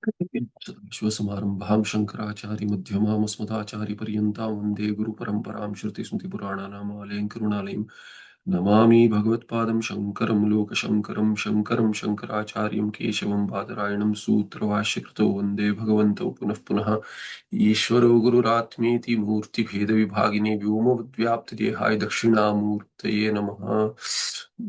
विश्वसमारंभां शङ्कराचार्यमध्यमाम् अस्मदाचार्यपर्यन्तां वन्दे गुरुपरम्परां श्रुतिस्मृतिपुराणानाम् आलयं करुणालयं नमामि भगवत्पादं शङ्करं लोकशङ्करं शङ्करं शङ्कराचार्यं केशवं बादरायणं सूत्रभाष्यकृतौ वन्दे भगवन्तौ पुनः पुनः ईश्वरो गुरुरात्मेति मूर्तिभेदविभागिने व्योमवद्व्याप्तदेहाय दक्षिणामूर्तये नमः।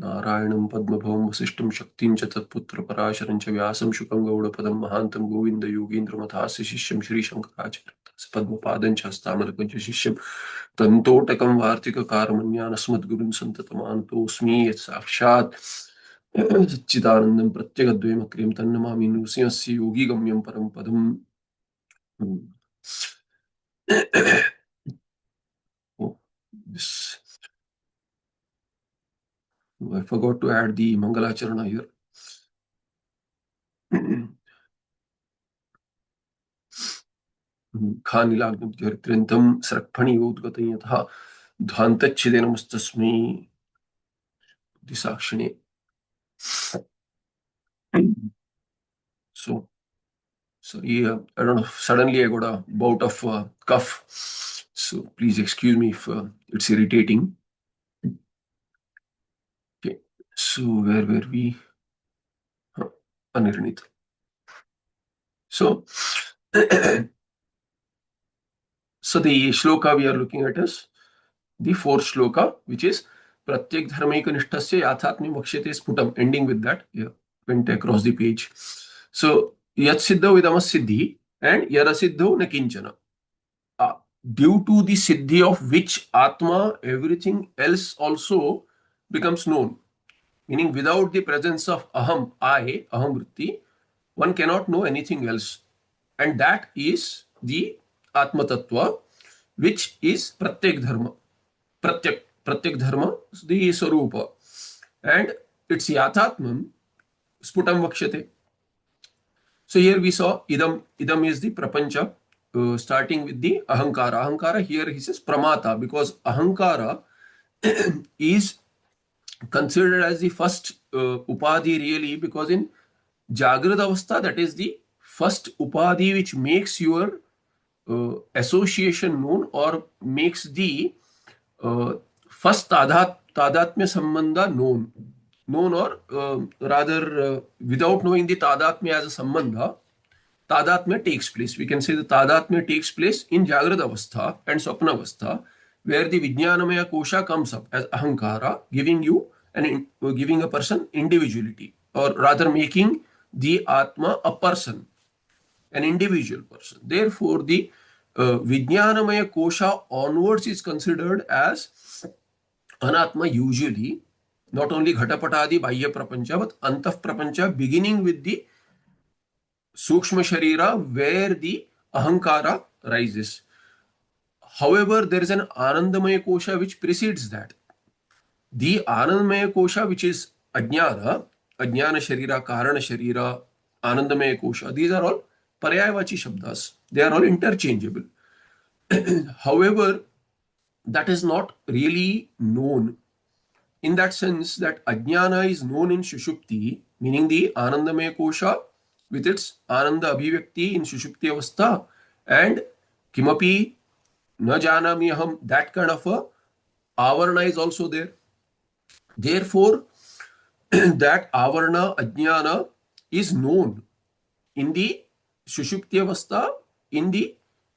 नारायणं पद्मभवं वसिष्ठं शक्तिं च तत्पुत्रपराशरं च व्यासं शुकं गौडपदं महान्तं गोविन्दयोगीन्द्रमथास्य शिष्यं श्रीशङ्कराचार्यस्य पद्मपादं च हस्तामलकं च शिष्यं तन्तोटकं वार्तिककारमन्यानस्मद्गुरुं सन्ततमानतोऽस्मि यत् साक्षात् सच्चिदानन्दं प्रत्यगद्वयमक्रियं तन्नमामि नृसिंहस्य योगिगम्यं परं पदम्। Oh, this, I forgot to add the Mangalacharana here. खानिलाग्निचरित्रन्तं स्रक्फणीवोद्गतं यथा ध्वान्तच्छिदे नमस्तस्मै बुद्धिसाक्षिणे. So, sorry, I don't know, suddenly I got a bout of cough. So please excuse me if it's irritating. Okay, so where were we? Anirnit. So, so the shloka we are looking at is the fourth shloka, which is Pratyek Dharmaika Nishtasya Yathatmya Vakshate Sputam, ending with that. Yeah, went across the page. So, Yat Siddho Vidamas Siddhi and Yarasiddho Nakinchana. Due to the Siddhi of which Atma, everything else also becomes known. Meaning, without the presence of Aham, I, Aham Vritti, one cannot know anything else. And that is the Atma Tattva, which is Pratyek Dharma. Pratyek Dharma is the Sarupa. And its Yathatman, Sputam Vakshate. So here we saw Idam. Idam is the Prapancha, starting with the Ahankara. Ahankara, here he says Pramata, because Ahankara is considered as the first Upadhi really, because in Jagrada Avastha, that is the first Upadhi which makes your association known or makes the first Tadatmya Sambandha known or rather without knowing the Tadatmya as a Sambandha, Tadatmya takes place. We can say the Tadatmya takes place in Jagrada Avastha and Swapna Avastha, where the Vijnanamaya Kosha comes up as Ahankara, giving you giving a person individuality, or rather making the Atma a person, an individual person. Therefore, the Vijnanamaya Kosha onwards is considered as Anatma usually, not only Ghatapatadi, Bahya Prapancha, but Antah Prapancha, beginning with the Sukshma Sharira, where the Ahankara rises. However, there is an Anandamaya Kosha which precedes that. The Anandamaya Kosha, which is Ajnana, Ajnana Sharira, Karana Sharira, Anandamaya Kosha, these are all Paryayavachi Shabdas. They are all interchangeable. However, that is not really known in that sense that Ajnana is known in Shushupti, meaning the Anandamaya Kosha with its Ananda Abhivyakti in Shushupti Avastha, and Kimapi Na Janami Aham, that kind of a Avarna is also there. Therefore, that Avarna, Ajnana is known in the Shushupti Avastha, in the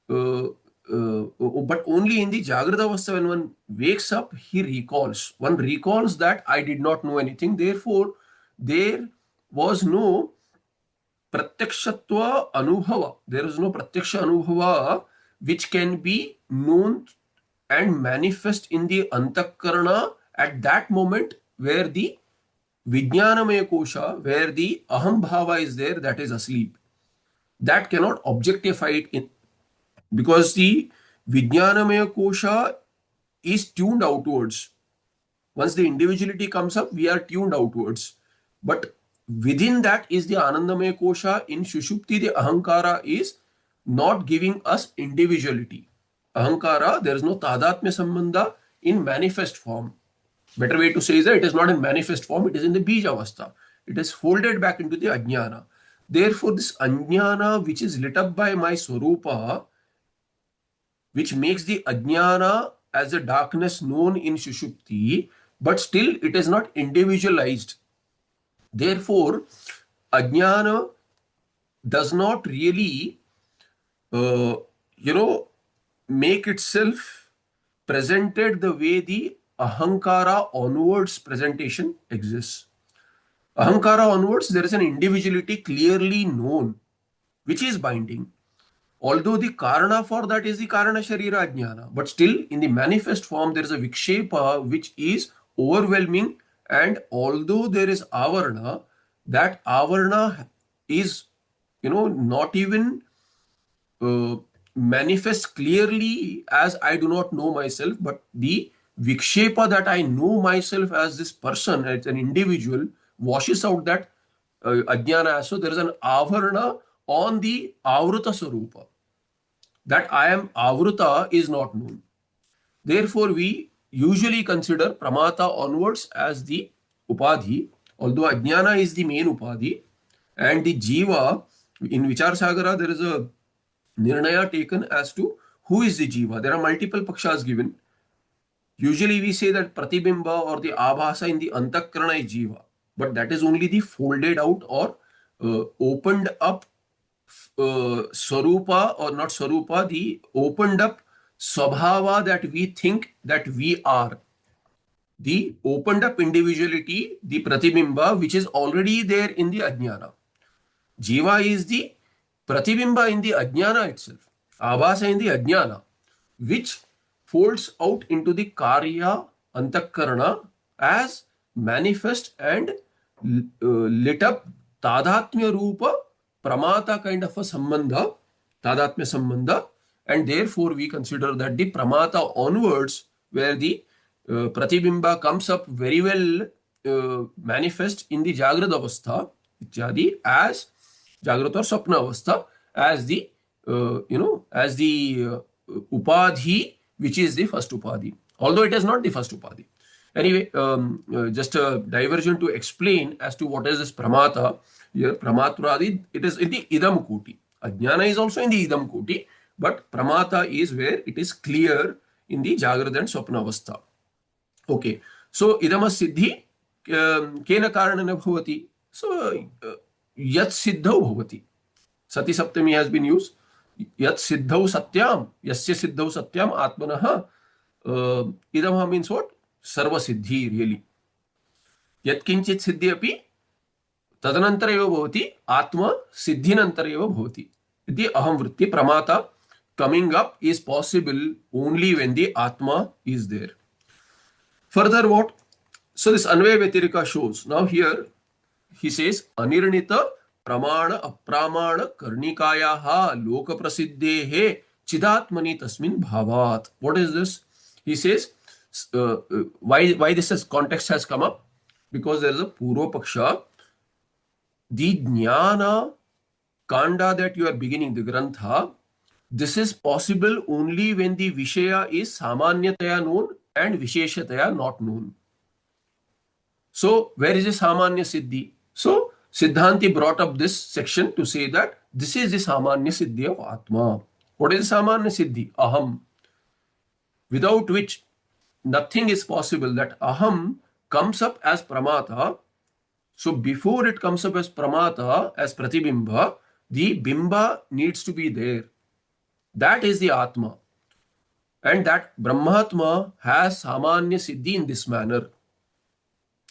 but only in the Jagrada Avastha, when one wakes up, he recalls. One recalls that I did not know anything. Therefore, there was no Pratyakshatva Anubhava. There is no Pratyaksha Anubhava which can be known and manifest in the Antakarana at that moment where the Vijnanamaya Kosha, where the Aham Bhava is there, that is asleep. That cannot objectify it in, because the Vijnanamaya Kosha is tuned outwards. Once the individuality comes up, we are tuned outwards. But within that is the Anandamaya Kosha. In Shushupti, the Ahankara is not giving us individuality. Ahankara, there is no Tadatmya Sambandha in manifest form. Better way to say is that it is not in manifest form, it is in the Bija Avastha. It is folded back into the Ajnana. Therefore, this ajnana which is lit up by my swarupa, which makes the ajnana as a darkness known in Shushupti, but still it is not individualized. Therefore, ajnana does not really, uh, make itself presented the way the ahankara onwards presentation exists. Ahankara onwards, there is an individuality clearly known, which is binding. Although the karana for that is the karana sharira jnana, but still in the manifest form there is a vikshepa which is overwhelming, and although there is avarna, that avarna is, not even uh, manifests clearly as I do not know myself, but the vikshepa that I know myself as this person, as an individual, washes out that ajnana. So there is an avarna on the avruta sarupa. That I am avruta is not known. Therefore, we usually consider pramata onwards as the upadhi, although ajnana is the main upadhi, and the jiva, in Vichar Sagara, there is a nirnaya taken as to who is the jiva. There are multiple pakshas given. Usually we say that pratibimba or the abhasa in the antakarana is jiva, but that is only the folded out or opened up swarupa, or not swarupa, the opened up swabhava that we think that we are. The opened up individuality, the pratibimba, which is already there in the ajnana. Jiva is the pratibimba in the ajnana itself, abhasa in the ajnana, which folds out into the karya antakarana as manifest and lit up tadatmya rupa pramata kind of a sambandha, tadatmya sambandha, and therefore we consider that the pramata onwards, where the pratibimba comes up very well manifest in the jagrad avastha ityadi, as jagrata or swapna avastha, as the upadhi, which is the first upadhi, although it is not the first upadhi. Anyway, just a diversion to explain as to what is this pramata. Here, pramatradi, it is in the idam kuti. Ajnana is also in the idam kuti, but pramata is where it is clear in the jagrada and swapna avastha. Okay, so idama siddhi kena karanana bhavati. So yat siddhau bhavati. Sati saptami has been used. Yat siddhau satyam, yasya siddhau satyam atmanaha. Idamha means what? Sarva siddhi, really. Yat kinchit siddhi api tadanantara eva bhavati, atma siddhinantara eva bhavati. The aham vritti, pramata, coming up is possible only when the atma is there. Further what? So this Anvaya Vyatirika shows. Now here he says anirnita pramana apramana karnikayaha loka prasiddhehe chidatmani tasmin bhavat. What is this? He says why this context has come up? Because there is a Purva Paksha. The Jnana Kanda that you are beginning, the Grantha, this is possible only when the Vishaya is Samanyataya known and Visheshataya not known. So, where is the Samanya Siddhi? So, Siddhanti brought up this section to say that this is the Samanya Siddhi of Atma. What is Samanya Siddhi? Aham. Without which nothing is possible. That Aham comes up as Pramata. So, before it comes up as Pramata, as Pratibimba, the Bimba needs to be there. That is the Atma. And that Brahmatma has Samanya Siddhi in this manner.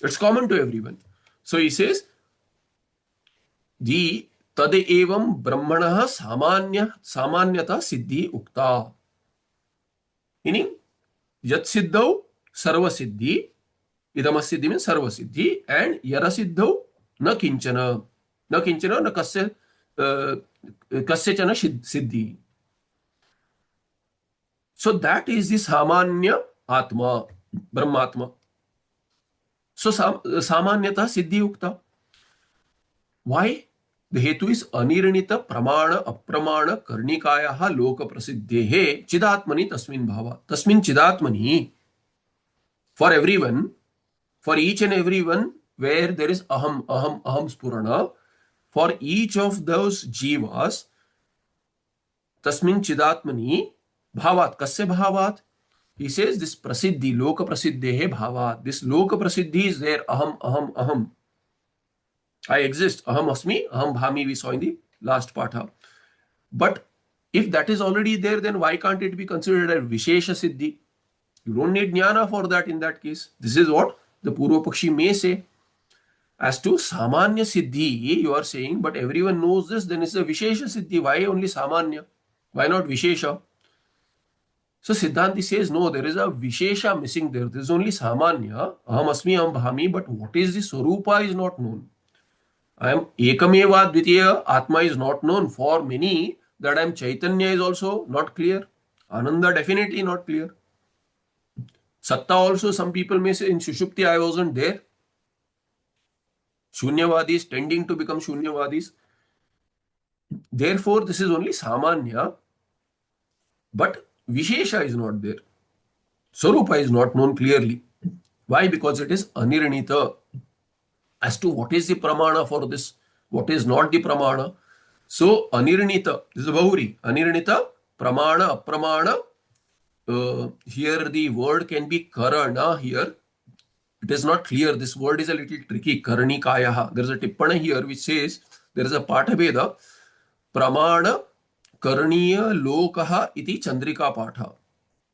It's common to everyone. So he says, the tad evam brahmanaha samanyata siddhi ukta. Meaning, yat siddhau sarva siddhi, idama siddhi means sarva siddhi, and yara siddhau na kinchana. Na kinchana na kasyachana siddhi. So that is the Samanya Atma, Brahmatma. So Samanyata Siddhi Ukta. Why? The Hetu is Aniranita Pramana Apramana Karnikayaha Loka Prasiddhehe Chidatmani Tasmin Bhava. Tasmin Chidatmani. For everyone, for each and everyone where there is Aham Spurana, For each of those jivas, tasmin chidatmani bhavat. Kasya bhavat? He says this prasiddhi, loka prasiddhehe bhavat. This loka prasiddhi is there. Aham, aham, aham. I exist. Aham asmi, aham bhami, we saw in the last patha. But if that is already there, then why can't it be considered a Vishesha Siddhi? You don't need jnana for that in that case. This is what the Purva Pakshi may say. As to Samanya Siddhi, you are saying, but everyone knows this, then it's a Vishesha Siddhi. Why only Samanya? Why not Vishesha? So Siddhanti says, no, there is a Vishesha missing there. There is only Samanya, Aham Asmi, Aham Bhami, but what is the Swarupa is not known. I am Ekameva Dvitiya, Atma is not known. For many, that I am Chaitanya is also not clear. Ananda definitely not clear. Satta also, some people may say, in Sushupti I wasn't there. Shunyavadis tending to become Shunyavadis. Therefore, this is only Samanya, but Vishesha is not there. Swarupa is not known clearly. Why? Because it is Aniranita. As to what is the pramana for this, what is not the pramana. So, Aniranita, this is a Bahuri. Aniranita, pramana, apramana. Here the word can be karana here. It is not clear. This word is a little tricky. Karnikayaha. There is a tippana here which says there is a pataveda. Pramana karaniya lokaha iti chandrika patha.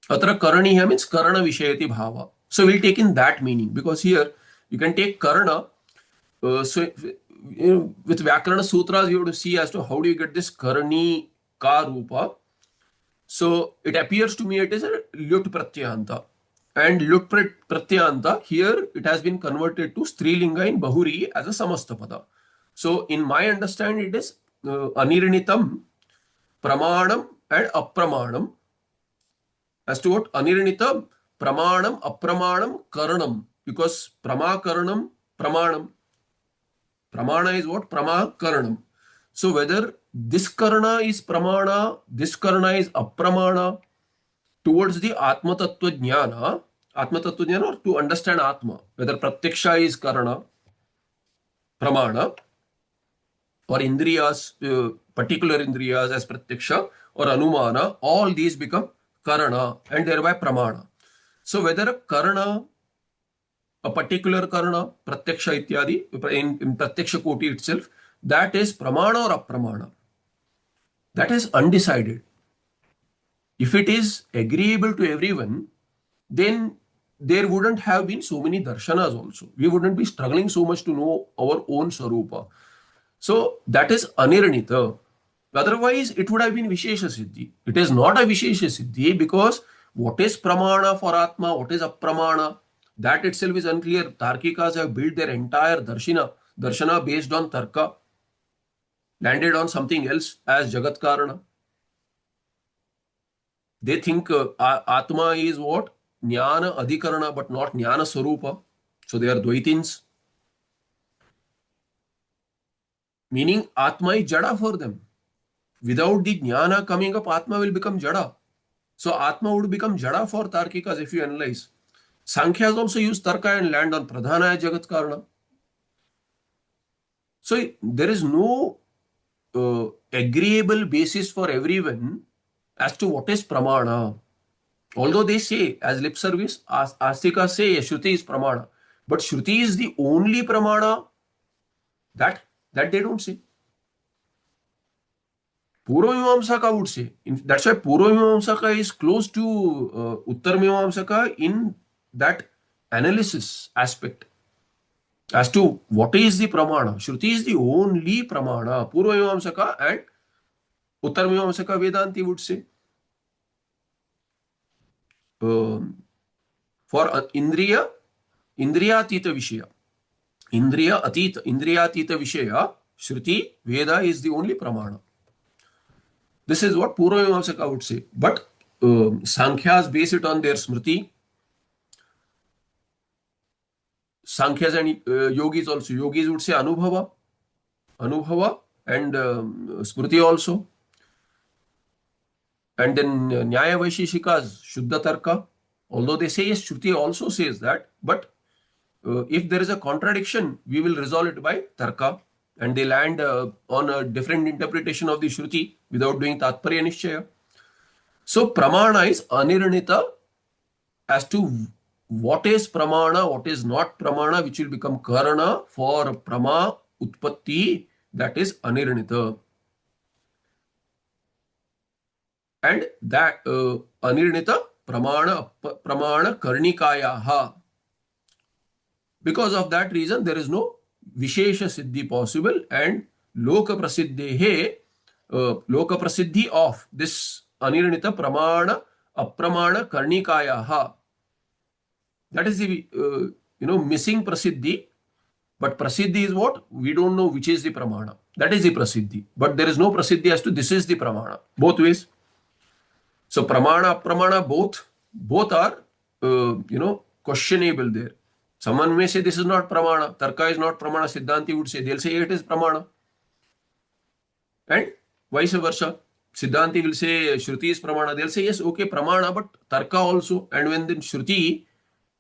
Atra karaniya means karana vishayati bhava. So we'll take in that meaning, because here you can take karana. So with Vyakarana Sutras, you have to see as to how do you get this karani ka rupa. So it appears to me it is a lut pratyanta. And lut pratyanta, here it has been converted to strilinga in Bahuri as a samastapada. So in my understanding, it is anirinitam, pramanam and apramanam. As to what? Anirinitam, pramanam, apramanam, karanam. Because pramakaranam, pramanam. Pramana is what? Pramakaranam. So whether this karana is pramana, this karana is apramana, towards the Atma Tattva Jnana, or to understand Atma, whether Pratyaksha is karana, pramana, or Indriyas, particular Indriyas as Pratyaksha, or Anumana, all these become karana and thereby pramana. So whether a karana, a particular karana, Pratyaksha ityadi, in Pratyaksha Koti itself, that is pramana or apramana. That is undecided. If it is agreeable to everyone, then there wouldn't have been so many darshanas also. We wouldn't be struggling so much to know our own Sarupa. So that is Aniranita. Otherwise, it would have been Vishesha Siddhi. It is not a Vishesha Siddhi because what is Pramana for Atma, what is Apramana, that itself is unclear. Tarkikas have built their entire darshana based on Tarka, landed on something else as Jagat Karana. They think Atma is what? Jnana Adhikarana, but not Jnana Swarupa. So they are Dvaitins. Meaning Atma is Jada for them. Without the Jnana coming up, Atma will become Jada. So Atma would become Jada for Tarkikas if you analyze. Sankhyas also use Tarka and land on Pradhana Jagat Karana. So there is no agreeable basis for everyone as to what is Pramana. Although they say, as lip service, Astika say Shruti is Pramana. But Shruti is the only Pramana that they don't say. Purvamimamsaka would say. That's why Purvamimamsaka is close to Uttarmimamsaka in that analysis aspect. As to what is the Pramana. Shruti is the only Pramana. Purvamimamsaka and Uttarmimamsaka Vedanti would say. For Indriya Atita Vishaya. Indriya Atita Vishaya, Shruti, Veda is the only Pramana. This is what Purvamimamsaka would say. But Sankhyas base it on their Smriti. Sankhyas and Yogis also. Yogis would say Anubhava and Smriti also. And then Nyaya Vaisheshikas, Shuddha Tarka. Although they say yes, Shruti also says that. But if there is a contradiction, we will resolve it by Tarka. and they land on a different interpretation of the Shruti without doing Tatparya Nishchaya. So Pramana is Anirnita as to what is Pramana, what is not Pramana, which will become Karana for Prama Utpatti, that is Anirnita. And that Anirnita Pramana Karnikayaha. Because of that reason, there is no Vishesha Siddhi possible, and Loka Prasiddhi of this Anirnita Pramana Apramana Karnikayaha. That is the missing Prasiddhi. But Prasiddhi is what? We don't know which is the Pramana. That is the Prasiddhi. But there is no Prasiddhi as to this is the Pramana. Both ways. So Pramana, Apramana, both are questionable there. Someone may say this is not Pramana, Tarka is not Pramana, Siddhanti would say, they'll say it is Pramana. And vice versa. Siddhanti will say Shruti is Pramana, they'll say yes, okay, Pramana, but Tarka also. And when then Shruti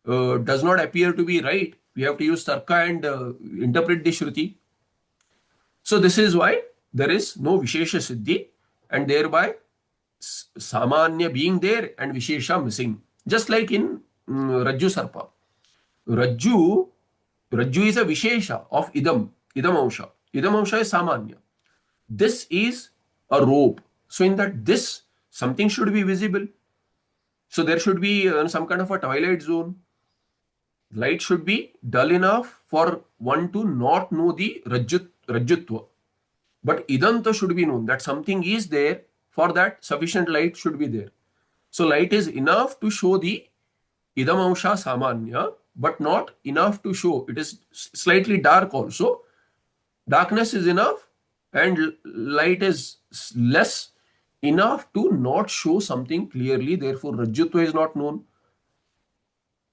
does not appear to be right, we have to use Tarka and interpret the Shruti. So this is why there is no Vishesha Siddhi, and thereby Samanya being there and Vishesha missing. Just like in Rajju Sarpa. Rajju is a Vishesha of Idam Amsha. Idam Amsha is Samanya. This is a rope. So in that this, something should be visible. So there should be some kind of a twilight zone. Light should be dull enough for one to not know the Rajjutva. But Idanta should be known that something is there. For that, sufficient light should be there. So light is enough to show the Idam Amsha Samanya, but not enough to show. It is slightly dark also. Darkness is enough and light is less enough to not show something clearly. Therefore, Rajjutva is not known.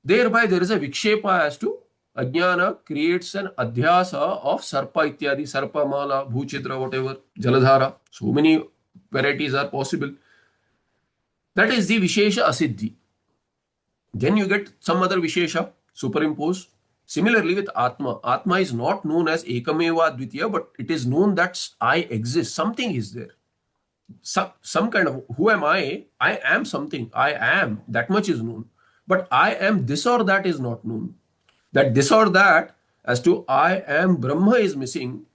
Thereby, there is a Vikshepa as to Ajnana creates an Adhyasa of Sarpa Ityadi, Sarpa Mala, Bhuchitra, whatever, Jaladhara. So many varieties are possible. That is the Vishesha Asiddhi. Then you get some other Vishesha superimposed. Similarly with Atma. Atma is not known as Ekameva Advitiya, but it is known that I exist. Something is there. Some kind of, who am I? I am something. I am. That much is known. But I am this or that is not known. That this or that as to I am Brahma is missing.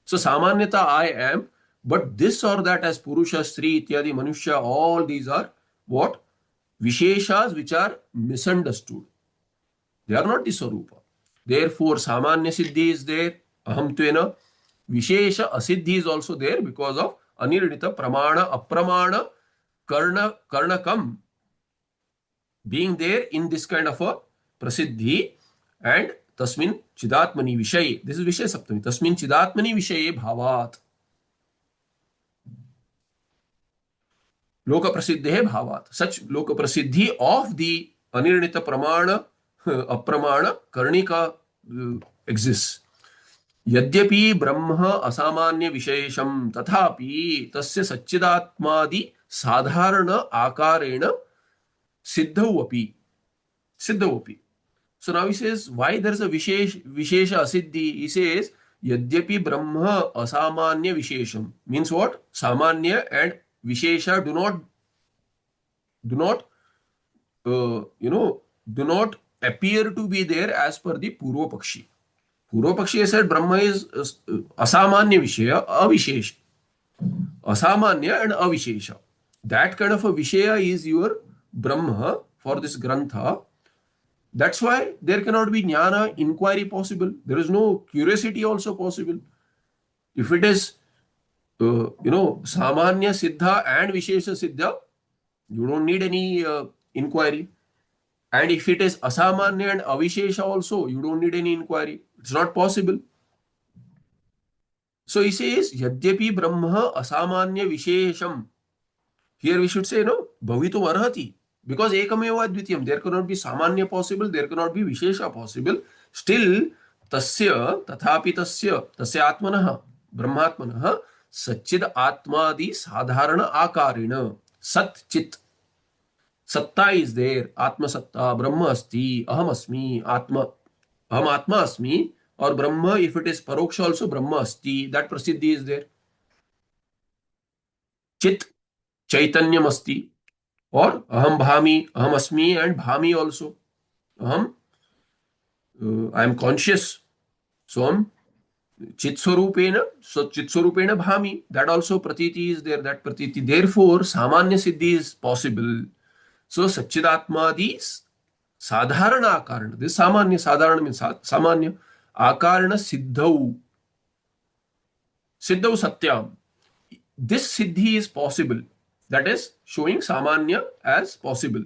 So Samanyata I am, but this or that as Purusha, Sri, Ityadi, Manushya, all these are what? Visheshas which are misunderstood. They are not the Swarupa. Therefore, Samanyasiddhi is there, Ahamtvena. Vishesha Asiddhi is also there because of Anirnita Pramana, Apramana, Karnakam being there in this kind of a Prasiddhi, and Tasmin Chidatmani Vishaye. This is Vishaya Saptami. Tasmin Chidatmani Vishaye Bhavat. Loka Prasiddhe Bhavat. Such Loka Prasiddhi of the Anirnita Pramana, Apramana, Karnika exists. Yadyapi Brahma Asamanya Vishesham Tathapi Tasya Satchidatmadi Sadharana Akarena Siddhavapi. So now he says, why there is a Vishesha Asiddhi? He says, Yadyapi Brahma Asamanya Vishesham. Means what? Samanya and Vishesha do not appear to be there as per the Purva Pakshi. Purva Pakshi said Brahma is Asamanya Vishaya, Avishesha. Asamanya and Avishesha. That kind of a Vishaya is your Brahma for this Grantha. That's why there cannot be Jnana inquiry possible. There is no curiosity also possible. If it is, Samanya Siddha and Vishesha Siddha, you don't need any inquiry. And if it is Asamanya and Avishesha also, you don't need any inquiry. It's not possible. So he says, Yadyapi Brahma Asamanya Vishesham. Here we should say, no, Bhavitu Arhati. Because Ekameva Advitiyam, there cannot be Samanya possible, there cannot be Vishesha possible. Still, Tasya, Tathapi Tasya Atmanaha, Brahmatmanaha, Satchid Atmadi Sadharana Akarina. Sat Chit. Satta is there. Atma Satta, Brahma Asti, Aham Asmi, Aham Atma Asmi, or Brahma, if it is Paroksha also, Brahma Asti, that Prasiddhi is there. Chit, Chaitanyam Asti, or Aham Bhami, Aham Asmi, and Bhami also. Aham, I am conscious. So am Chitswarupena, so Chitswarupena Bhami, that also Pratiti is there, that Pratiti. Therefore, Samanya Siddhi is possible. So, Satchidatmadi Sadharana Akarana. This Samanya, Sadharana means Samanya. Akarana Siddhau. Siddhau Satyam. This Siddhi is possible. That is showing Samanya as possible.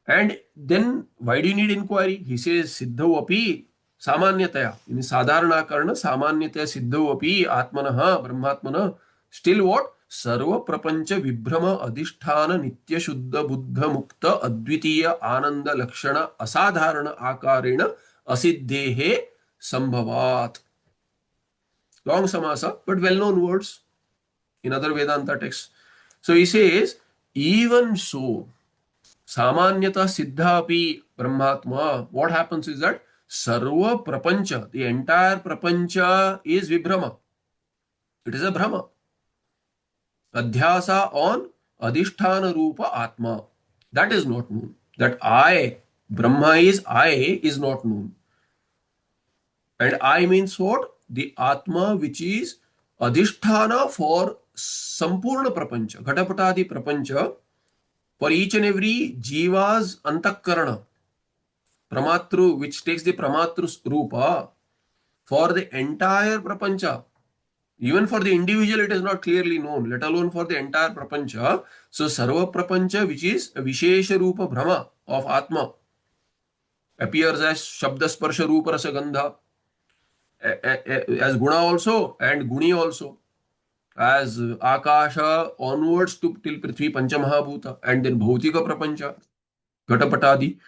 And then why do you need inquiry? He says Siddhau api Samanyataya. In Sadharana Karana Samanyataya Siddhau api Atmanaha Brahmatmana. Still what? Sarva Prapancha Vibhrama Adhisthana Nitya Shuddha Buddha Mukta Advitiya Ananda Lakshana Asadharana Akarena Asiddhehe Sambhavat. Long samasa, but well-known words in other Vedanta texts. So he says, even so, Samanyata Siddhapi Brahmatma, what happens is that Sarva Prapancha, the entire Prapancha is Vibhrama. It is a Brahma. Adhyasa on Adhisthana Rupa Atma. That is not known. That I, Brahma is I, is not known. And I means what? The Atma which is Adhisthana for Sampurna Prapancha, Ghatapatadi Prapancha, for each and every Jiva's Antakarana, Pramatru, which takes the Pramatru Rupa, for the entire Prapancha. Even for the individual, it is not clearly known, let alone for the entire Prapancha. So, Sarva Prapancha, which is a Vishesha Rupa Brahma of Atma, appears as Shabda Sparsha Rupa Rasa Gandha, as Guna also and Guni also, as Akasha onwards to till Prithvi Panchamahabhuta, and then Bhautika Prapancha, Ghatapatadi.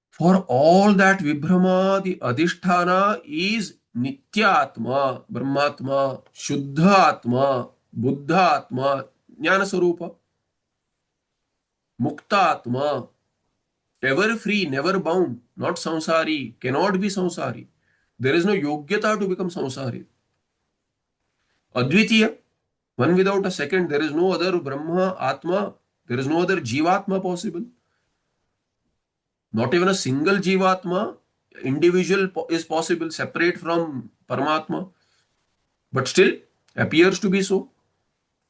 For all that Vibhrama, the Adhisthana is Nityatma, Brahmatma, Shuddhatma, Buddhatma, Jnana Sarupa, Muktatma, ever free, never bound, not samsari, cannot be samsari. There is no yogyata to become samsari. Advitiya, one without a second, there is no other Brahma, Atma, there is no other Jivatma possible. Not even a single Jivatma, individual is possible, separate from Paramatma, but still appears to be so.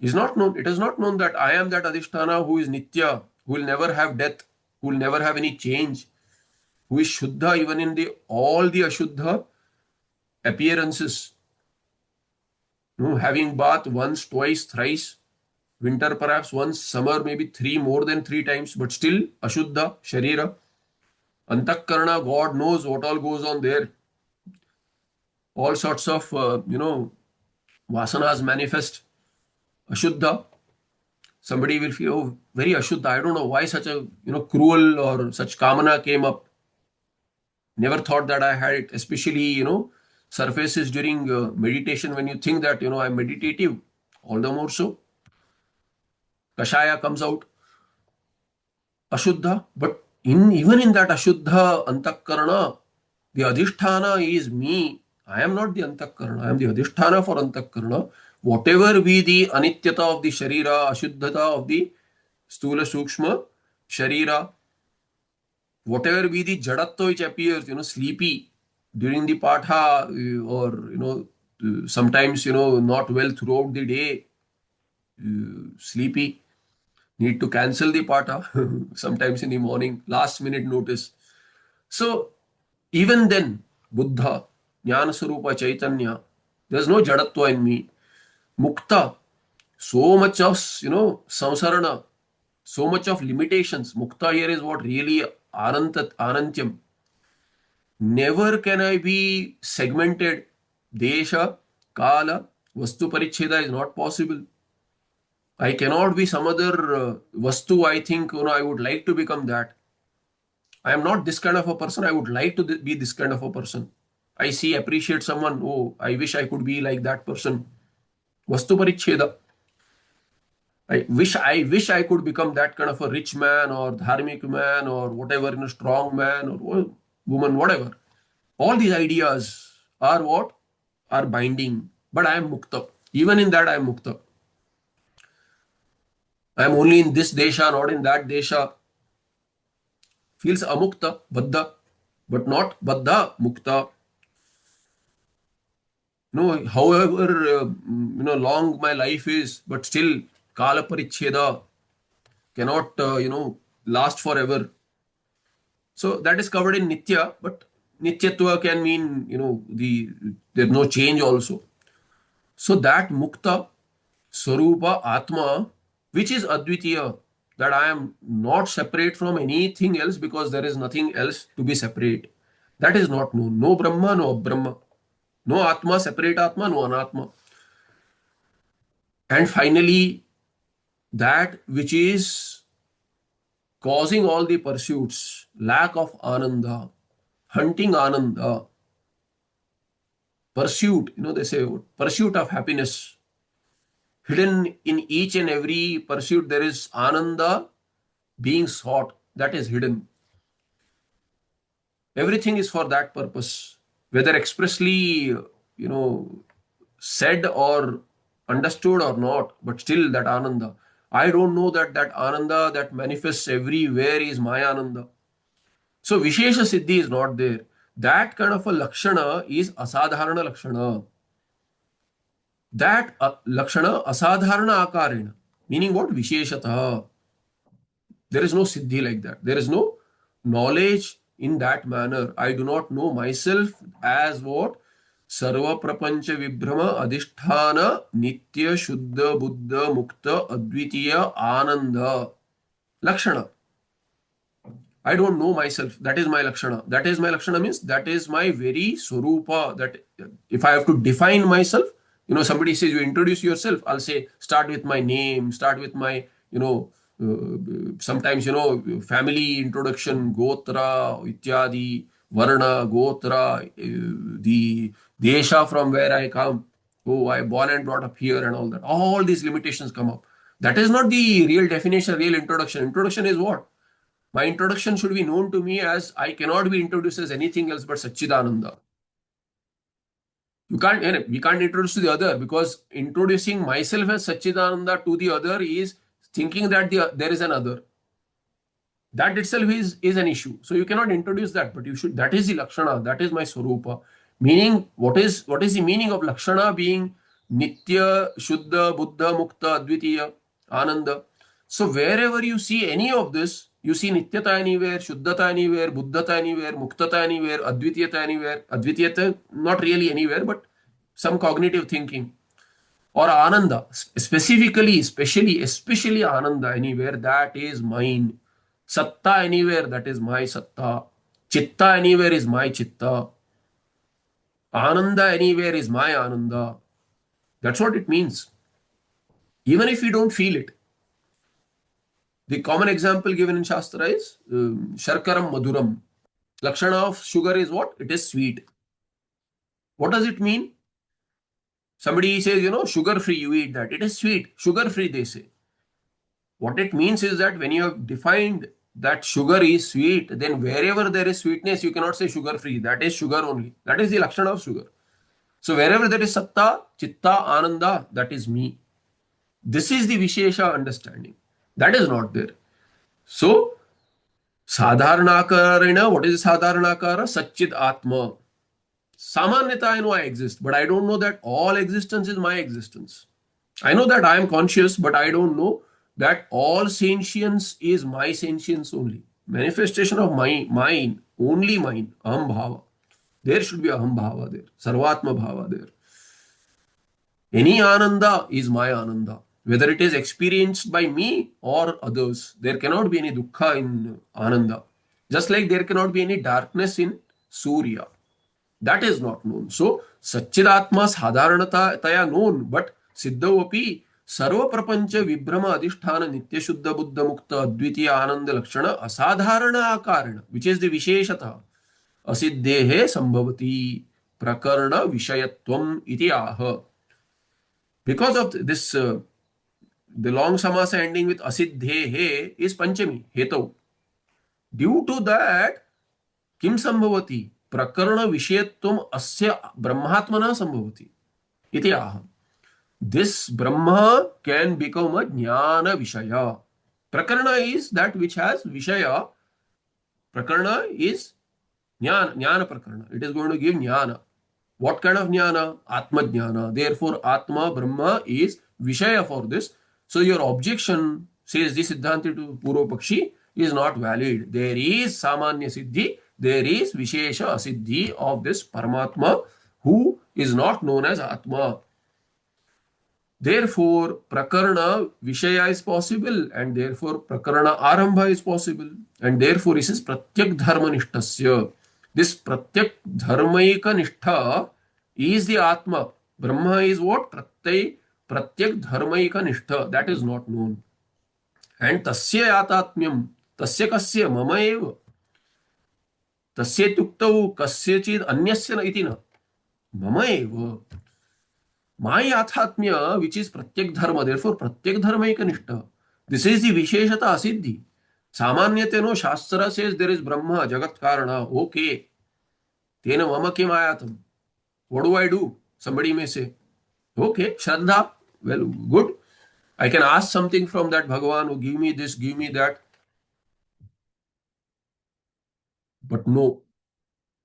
Is not known. It is not known that I am that Adhisthana who is Nitya, who will never have death, who will never have any change, who is Shuddha even in the all the Ashuddha appearances. Having bath once, twice, thrice, winter perhaps once, summer maybe three, more than three times, but still Ashuddha, Sharira. Antakarana, God knows what all goes on there. All sorts of, vasanas manifest. Ashuddha. Somebody will feel, oh, very Ashuddha. I don't know why such a, cruel or such kamana came up. Never thought that I had it, especially, surfaces during meditation when you think that, I'm meditative. All the more so. Kashaya comes out. Ashuddha. But even in that Ashuddha Antakarana, the Adhisthana is me. I am not the Antakarana. I am the Adhisthana for Antakarana. Whatever be the Anityata of the Sharira, Ashuddhata of the Stula Sukshma Sharira, whatever be the Jadatva which appears, sleepy during the Patha, or, sometimes, not well throughout the day, sleepy, need to cancel the Patha, sometimes in the morning, last minute notice. So, even then, Buddha, Jnana Sarupa Chaitanya, there's no Jadatva in me. Mukta, so much of, samsarana, so much of limitations. Mukta here is what really Anantyam. Never can I be segmented. Desha, Kala, Vastu Paricheda is not possible. I cannot be some other Vastu. I think, I would like to become that. I am not this kind of a person. I would like to be this kind of a person. I see, appreciate someone. Oh, I wish I could be like that person. Vastu Paricheda. I wish I could become that kind of a rich man or dharmic man or whatever, strong man or woman, whatever. All these ideas are what? Are binding. But I am mukta. Even in that, I am mukta. I am only in this desha, not in that desha. Feels amukta, baddha, but not baddha, mukta. However, long my life is, but still, kala paricheda cannot, last forever. So that is covered in nitya, but nityatva can mean, there's no change also. So that mukta, Swarupa, Atma, which is Advitiya, that I am not separate from anything else because there is nothing else to be separate. That is not known. No Brahma, no Brahma. No Atma, separate Atma, no Anatma. And finally, that which is causing all the pursuits, lack of Ananda, hunting Ananda, pursuit, they say pursuit of happiness. Hidden in each and every pursuit, there is Ananda being sought. That is hidden. Everything is for that purpose, whether expressly, said or understood or not, but still that Ananda. I don't know that Ananda that manifests everywhere is my Ananda. So Vishesha Siddhi is not there. That kind of a Lakshana is Asadharana Lakshana. That Lakshana Asadharana Akarena. Meaning what? Visheshata. There is no Siddhi like that. There is no knowledge in that manner. I do not know myself as what? Sarva Prapancha Vibhrama Adhisthana Nitya Shuddha Buddha Mukta Advitiya Ananda. Lakshana. I don't know myself. That is my Lakshana. That is my Lakshana means that is my very Swarupa. That if I have to define myself, somebody says you introduce yourself, I'll say start with my name, start with my, sometimes, family introduction, Gotra, Ityadi, Varna, Gotra, the Desha from where I come. Oh, I born and brought up here and all that. All these limitations come up. That is not the real definition, real introduction. Introduction is what? My introduction should be known to me as I cannot be introduced as anything else but Satchidananda. We can't introduce to the other because introducing myself as Satchidananda to the other is thinking that there is an other. That itself is an issue. So you cannot introduce that, but you should. That is the Lakshana. That is my Swarupa. Meaning, what is the meaning of Lakshana being Nitya, Shuddha, Buddha, Mukta, Advitiya, Ananda? So wherever you see any of this, you see Nityata anywhere, Shuddhata anywhere, Buddhata anywhere, Muktata anywhere, Advitiyata anywhere. Advitiyata not really anywhere, but some cognitive thinking. Or Ananda, especially Ananda anywhere, that is mine. Satta anywhere, that is my Satta. Chitta anywhere is my Chitta. Ananda anywhere is my Ananda. That's what it means. Even if you don't feel it. The common example given in Shastra is Sharkaram Maduram. Lakshana of sugar is what? It is sweet. What does it mean? Somebody says, sugar free, you eat that. It is sweet. Sugar free, they say. What it means is that when you have defined that sugar is sweet, then wherever there is sweetness, you cannot say sugar free. That is sugar only. That is the Lakshana of sugar. So wherever there is Satta, Chitta, Ananda, that is me. This is the Vishesha understanding. That is not there. So, Sadharanakarana, what is Sadharanakara? Satchid Atma. Samanyata, I know I exist, but I don't know that all existence is my existence. I know that I am conscious, but I don't know that all sentience is my sentience only. Manifestation of mine, only mine, aham bhava. There should be aham bhava there, sarvatma bhava there. Any ananda is my ananda. Whether it is experienced by me or others, there cannot be any dukkha in ananda. Just like there cannot be any darkness in surya. That is not known. So, Satchidatma sadharanataya known, but Siddhavapi Sarva Prapancha Vibhrama Adhisthana Nitya Shuddha Buddha Mukta Advitiya Ananda Lakshana Asadharana Akarana, which is the Visheshata. Asiddhehe Sambhavati Prakarna Vishayatvam iti aha. Because of this, the long samasa ending with Asiddhehe is Panchami, Hetau. Due to that, Kim Sambhavati? प्रकरण विषयत्वम अस्य ब्रह्मात्मना संभवति इति आह. This Brahma can become a jnana vishaya. Prakarana is that which has vishaya. Prakarana is jnana prakarana. It is going to give jnana. What kind of jnana? Atma jnana. Therefore, Atma, Brahma is vishaya for this. So your objection, says the Siddhanti to Purva Pakshi, is not valid. There is Samanya Siddhi, there is Vishesha Asiddhi of this Paramatma who is not known as Atma. Therefore, Prakarana Vishaya is possible, and therefore Prakarana Arambha is possible, and therefore this is Pratyak Dharma Nishtasya. This Pratyak Dharmaika Nishtha is the Atma. Brahma is what? Pratyak Dharmaika Nishtha. That is not known. And Tasya Yatatmyam. Tasya Kasya Mama Eva. Tasya Tuktau Kasyachid Anyasya Iti na. Mama Eva. My Athatmya, which is Pratyak Dharma, therefore Pratyak Dharmaika Nishtha. This is the Visheshata Asiddhi. Samanyateno Shastra says there is Brahma, Jagat Karana. Okay. Tena Mama Kim Ayatam. What do I do? Somebody may say. Okay, Shraddha. Well, good. I can ask something from that Bhagavan, who give me this, give me that. But no.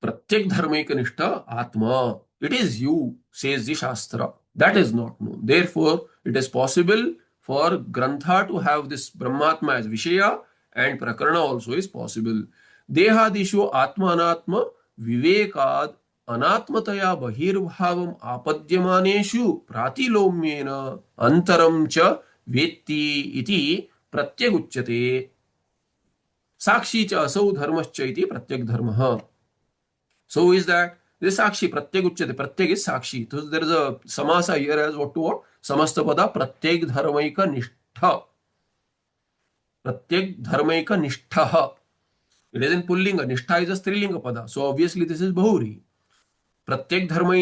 Pratyak Dharmaika Nishtha Atma. It is you, says the Shastra. That is not known. Therefore, it is possible for Grantha to have this Brahmatma as Vishaya, and Prakarana also is possible. Dehadishu Atma Anatma Vivekad Anatmataya Bahirbhavam Apadyamaneshu Pratilomyena Antaram Cha Vetti Iti Pratyaguchyate Sakshi Cha Asau Dharmascha Iti Pratyak Dharmaha. So is that this Sakshi Pratyek Uchyate. Pratyek is Sakshi. So there is a Samasa here as what to what? Samastapada Pratyek Dharmaika Nishtha. Pratyek Dharmaika Nishtha. It is in Pullinga. Nishtha is a Strilinga Pada. So obviously this is Bahuri. Pratyek Dharma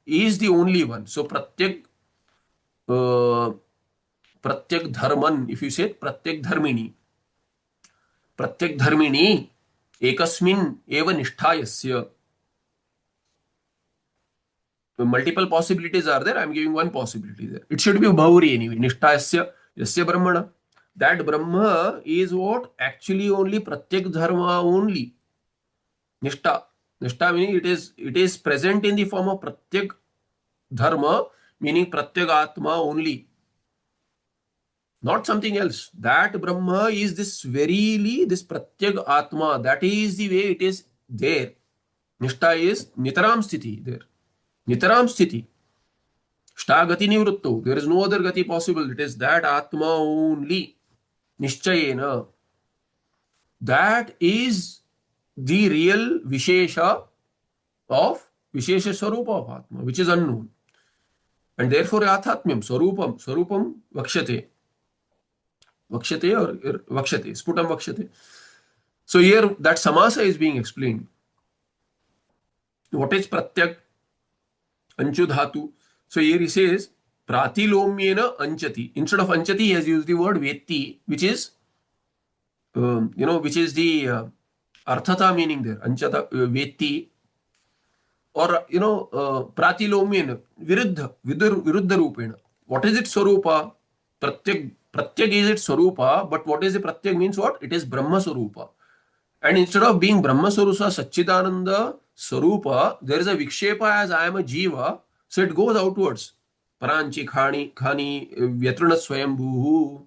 is the only one. So Pratyek Dharman, if you say Pratyek Dharmini. Pratyek Dharmini Ekasmin eva nishtayasya. Multiple possibilities are there. I am giving one possibility there. It should be Bhauri anyway. Nishtayasya yasya brahmana. That Brahma is what? Actually only Pratyak Dharma only. Nishtha. Nishtha meaning it is present in the form of Pratyak Dharma, meaning Pratyak Atma only. Not something else. That Brahma is this Pratyag Atma. That is the way it is there. Nishtha is Nitaram Sthiti there. Nitaram Sthiti. Shta Gati Nivrutto. There is no other Gati possible. It is that Atma only. Nishchayena. That is the real Vishesha Swarupa of Atma, which is unknown. And therefore Athatmyam, Swarupam Vakshate. Vakshate or Vakshate, Sputam Vakshate. So here that Samasa is being explained. What is Pratyak? Anchu Dhatu. So here he says Pratilomyena Anchati. Instead of Anchati, he has used the word Vetti, which is which is the Arthata meaning there. Anchata, Vetti. Or Pratilomyena, Viruddha Rupena. What is it Swarupa? Pratyak is its Swarupa, but what is the Pratyak means what? It is Brahma Swarupa. And instead of being Brahma Swarupa, Satchidananda Swarupa, there is a Vikshepa as I am a Jiva, so it goes outwards. Paranchi, Khani, Vyatruna Swayambhu.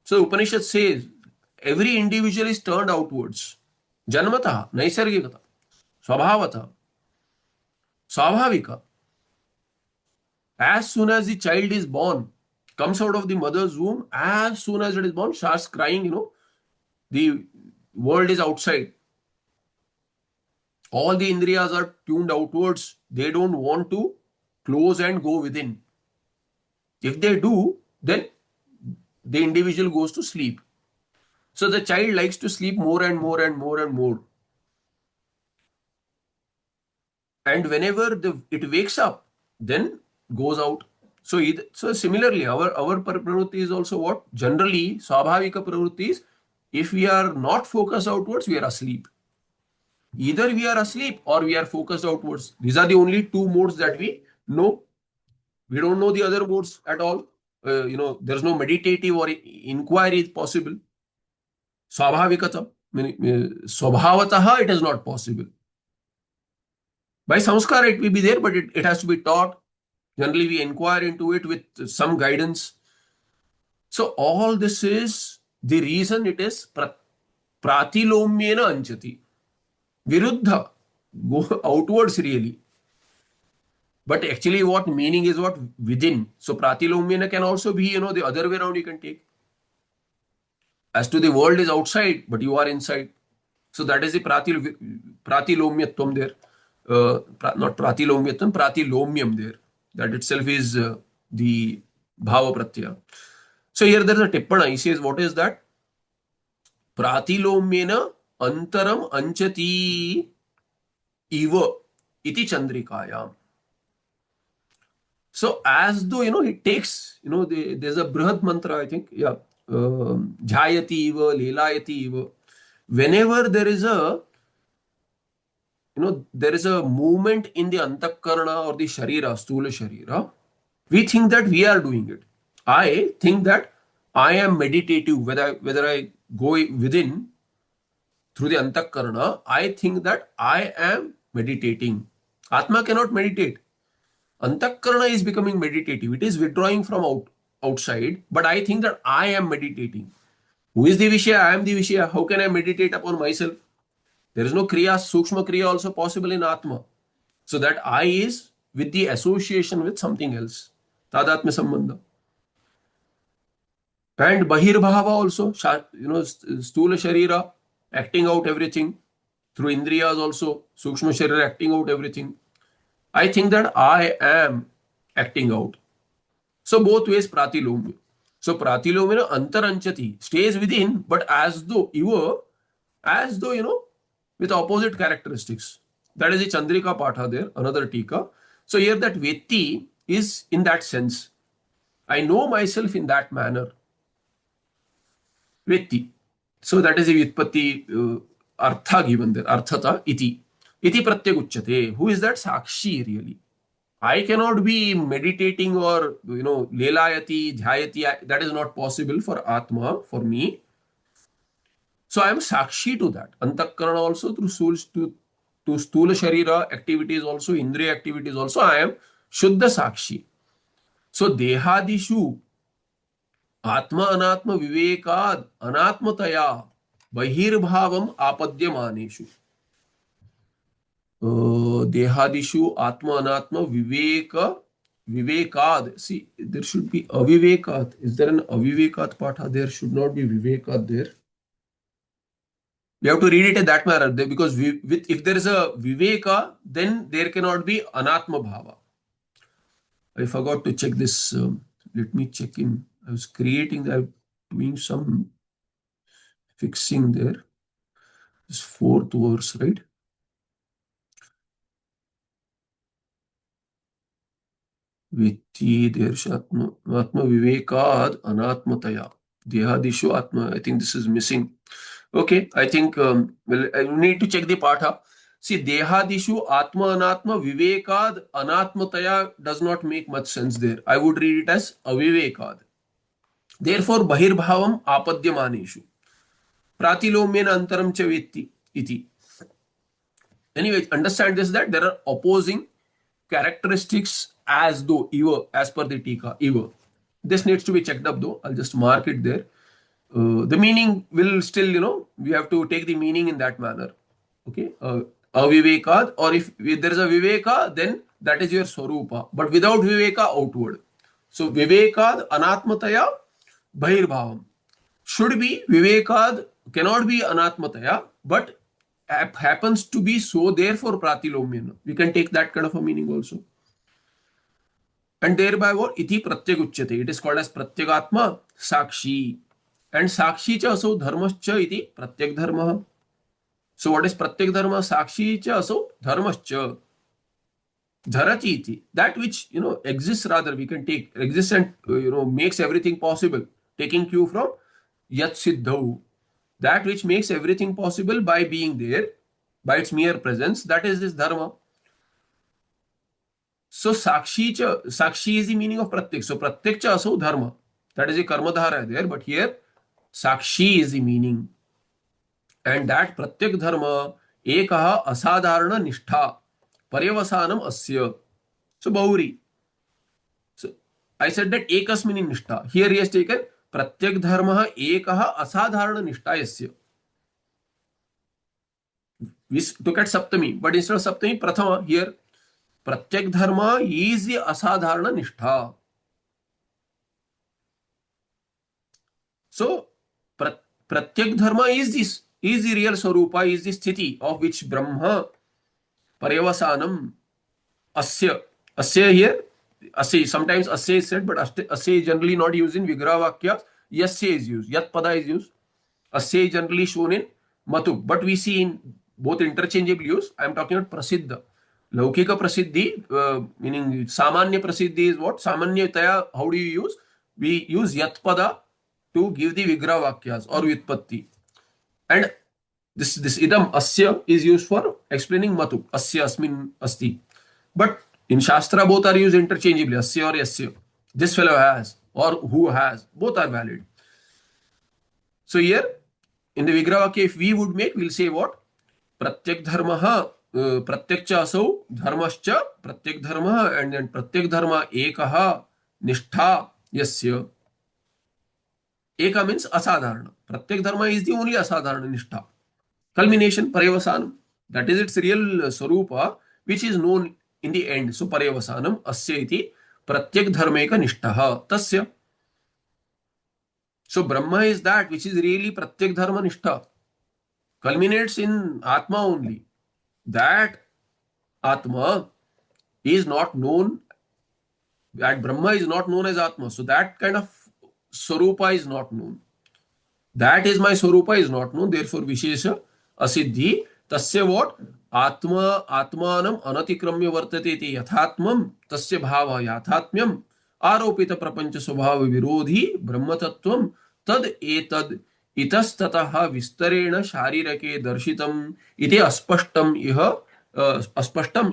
So Upanishad says, every individual is turned outwards. Janmata, Naisargikata, Swabhavata, Swabhavika. As soon as the child is born, comes out of the mother's womb, as soon as it is born, starts crying, the world is outside. All the indriyas are tuned outwards. They don't want to close and go within. If they do, then the individual goes to sleep. So the child likes to sleep more and more and more and more. And whenever it wakes up, then goes out. So similarly, our pravrutti is also what? Generally, Swabhavika pravrutti is If we are not focused outwards, we are asleep. Either we are asleep or we are focused outwards. These are the only two modes that we know. We don't know the other modes at all. There's no meditative or inquiry possible. Swabhavikata, swabhavataha, it is not possible. By samskara, it will be there, but it has to be taught. Generally, we inquire into it with some guidance. So all this is the reason it is pratilomyena anchati. Viruddha, go outwards really. But actually what meaning is what within. So pratilomyena can also be, the other way around you can take. As to the world is outside, but you are inside. So that is the pratilomyatvam there. Not pratilomyatvam, pratilomyam there. That itself is the bhava pratyaya. So here there is a tippana. He says, what is that? Pratilomyena antaram anchati iva iti chandrikayam. So as though, it takes, there's a Brihad mantra, I think. Yeah. Jhayati iva, lelayati iva. Whenever there is a movement in the antakarana or the sharira, stula sharira, we think that we are doing it. I think that I am meditative. Whether I go within through the antakarana, I think that I am meditating. Atma cannot meditate. Antakarana is becoming meditative. It is withdrawing from outside, but I think that I am meditating. Who is the Vishaya? I am the Vishaya. How can I meditate upon myself? There is no Kriya, Sukshma Kriya also possible in Atma. So that I is with the association with something else. Tadatmya Sambandha. And Bahirbhava also, Stula Sharira, acting out everything. Through Indriyas also, Sukshma Sharira acting out everything. I think that I am acting out. So both ways pratilomya. So pratilomya antaranchati, stays within, but as though, with opposite characteristics. That is the Chandrika Patha there, another Tika. So here that Vetti is in that sense. I know myself in that manner. Vetti. So that is the Vyutpatti artha given there. Arthata iti. Iti pratyaguchyate. Who is that? Sakshi really. I cannot be meditating or, lelayati, dhyayati. That is not possible for Atma, for me. So I am sakshi to that. Antakarana also through to stula sharira activities also, indriya activities also, I am shuddha sakshi. So dehadishu atma anatma vivekad anatmataya bahirbhavam apadyamaneshu. Dehadishu atma anatma vivekad. See, there should be avivekat. Is there an avivekat patha? There should not be vivekat there. We have to read it in that manner because if there is a viveka, then there cannot be anatma bhava. I forgot to check this. Let me check in. I was doing some fixing there. This fourth verse, right? Vitti Dershatma Atma Vivekad Anatmataya. Dehadishu Atma. I think this is missing. Okay, I think I need to check the patha. See, Dehadishu Atma Anatma Vivekad Anatmataya does not make much sense there. I would read it as Avivekad. Therefore, Bahirbhavam Apadyamaneshu. Pratilomyena Antaram Cha Vetti iti. Anyway, understand this that there are opposing characteristics as though, as per the Tika, This needs to be checked up though. I'll just mark it there. The meaning will still, we have to take the meaning in that manner. Okay. Avivekad, or if there is a Viveka, then that is your Swarupa. But without Viveka, outward. So Vivekad, Anatmataya, Bahirbhavam. Should be Vivekad, cannot be Anatmataya, but happens to be so, therefore Pratilomyena. We can take that kind of a meaning also. And thereby what? Iti pratyaguchyate. It is called as pratyagatma sakshi. And sakshi cha aso dharmascha iti pratyak dharma. So what is pratyak dharma? Sakshi cha aso dharmascha. Dharati iti. That which, exists rather, we can take, exists and, makes everything possible. Taking cue from yat siddhau. That which makes everything possible by being there, by its mere presence, that is this dharma. So Sakshi is the meaning of Pratyak. So Pratyak cha aso dharma. That is a karmadhara there, but here Sakshi is the meaning. And that Pratyak dharma ekaha asadharana nishtha paryavasanam asya. So Bauri. So I said that ekasmini nishtha. Here he has taken Pratyak dharma ekaha asadharana nishtha yasya. We took at Saptami, but instead of Saptami, Prathama here. Pratyak dharma is the asadharana nishtha. So Pratyak dharma is this, is the real Swarupa, is the sthiti of which Brahma Paryavasanam Asya. Asya here, Asya, sometimes Asya is said, but Asya is generally not used in Vigraha Vakya. Yasya is used, Yat Pada is used. Asya is generally shown in Matuk, but we see in both interchangeable use. I am talking about Prasiddha. Laukika Prasiddhi, meaning Samanya Prasiddhi is what? Samanyataya, how do you use? We use Yat Pada to give the Vigraha Vakyas or Vyutpatti. And this idam asya is used for explaining Matuk. Asya asmin asti. But in Shastra, both are used interchangeably. Asya or yasya. This fellow has or who has. Both are valid. So here, in the Vigraha Vakya, if we would make, we'll say what? Pratyak dharma, pratyak cha asau, dharmascha, pratyak dharma, and then pratyak dharma ekaha, nishtha, yasya. Eka means asadharana. Pratyak dharma is the only asadharana nishtha. Culmination, Paryavasanam. That is its real Swarupa, which is known in the end. So Paryavasanam asya iti pratyak dharmeka nishtaha tasya. So Brahma is that which is really pratyak dharma nishtha. Culminates in Atma only. That Atma is not known, that Brahma is not known as Atma. So that kind of Swarupa is not known. That is my Swarupa is not known. Therefore, Vishesha Asiddhi. Tasya what? Atmanam anatikramya vartate iti yathatmam tasya bhava yathatmyam aropita prapancha swabhava virodhi brahmatattvam tad etad itastataha vistarena sharirake darshitam iti aspashtam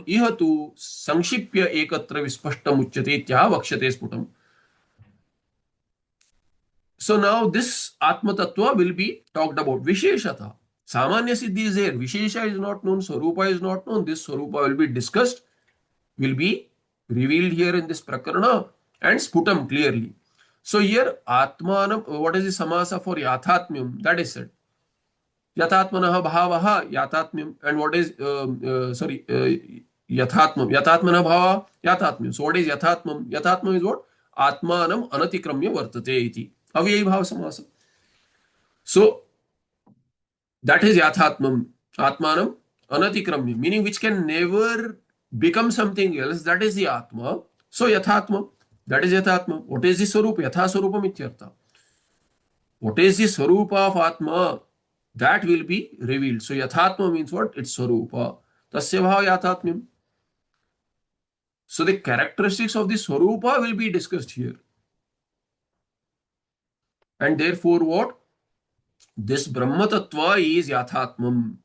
iha tu sanshipya ekatra vispashtam uchyate tya vakshate sputam. So now this Atma Tattva will be talked about. Visheshata. Samanya Siddhi is there. Vishesha is not known. Swarupa is not known. This Swarupa will be discussed, will be revealed here in this Prakarana and Sputam clearly. So here Atmanam, what is the Samasa for Yathatmyam? That is said. Yathatmanaha bhavaha Yathatmyam. And what is, Yathatmam. Yathatmanaha bhava Yathatmyam. So what is Yathatmam? Yathatmam is what? Atmanam anatikramya vartate iti. Avyayi bhava samasa. So that is Yathatmam. Atmanam anatikramya. Meaning which can never become something else. That is the Atma. So Yathatma. That is Yathatma. What is the Swarupa? Yatha Swarupa mityartha. What is the Swarupa of Atma? That will be revealed. So Yathatma means what? It's Swarupa. Tasya bhava Yathatmyam. So the characteristics of the Swarupa will be discussed here. And therefore what? This Brahma Tattva is Yathatmam.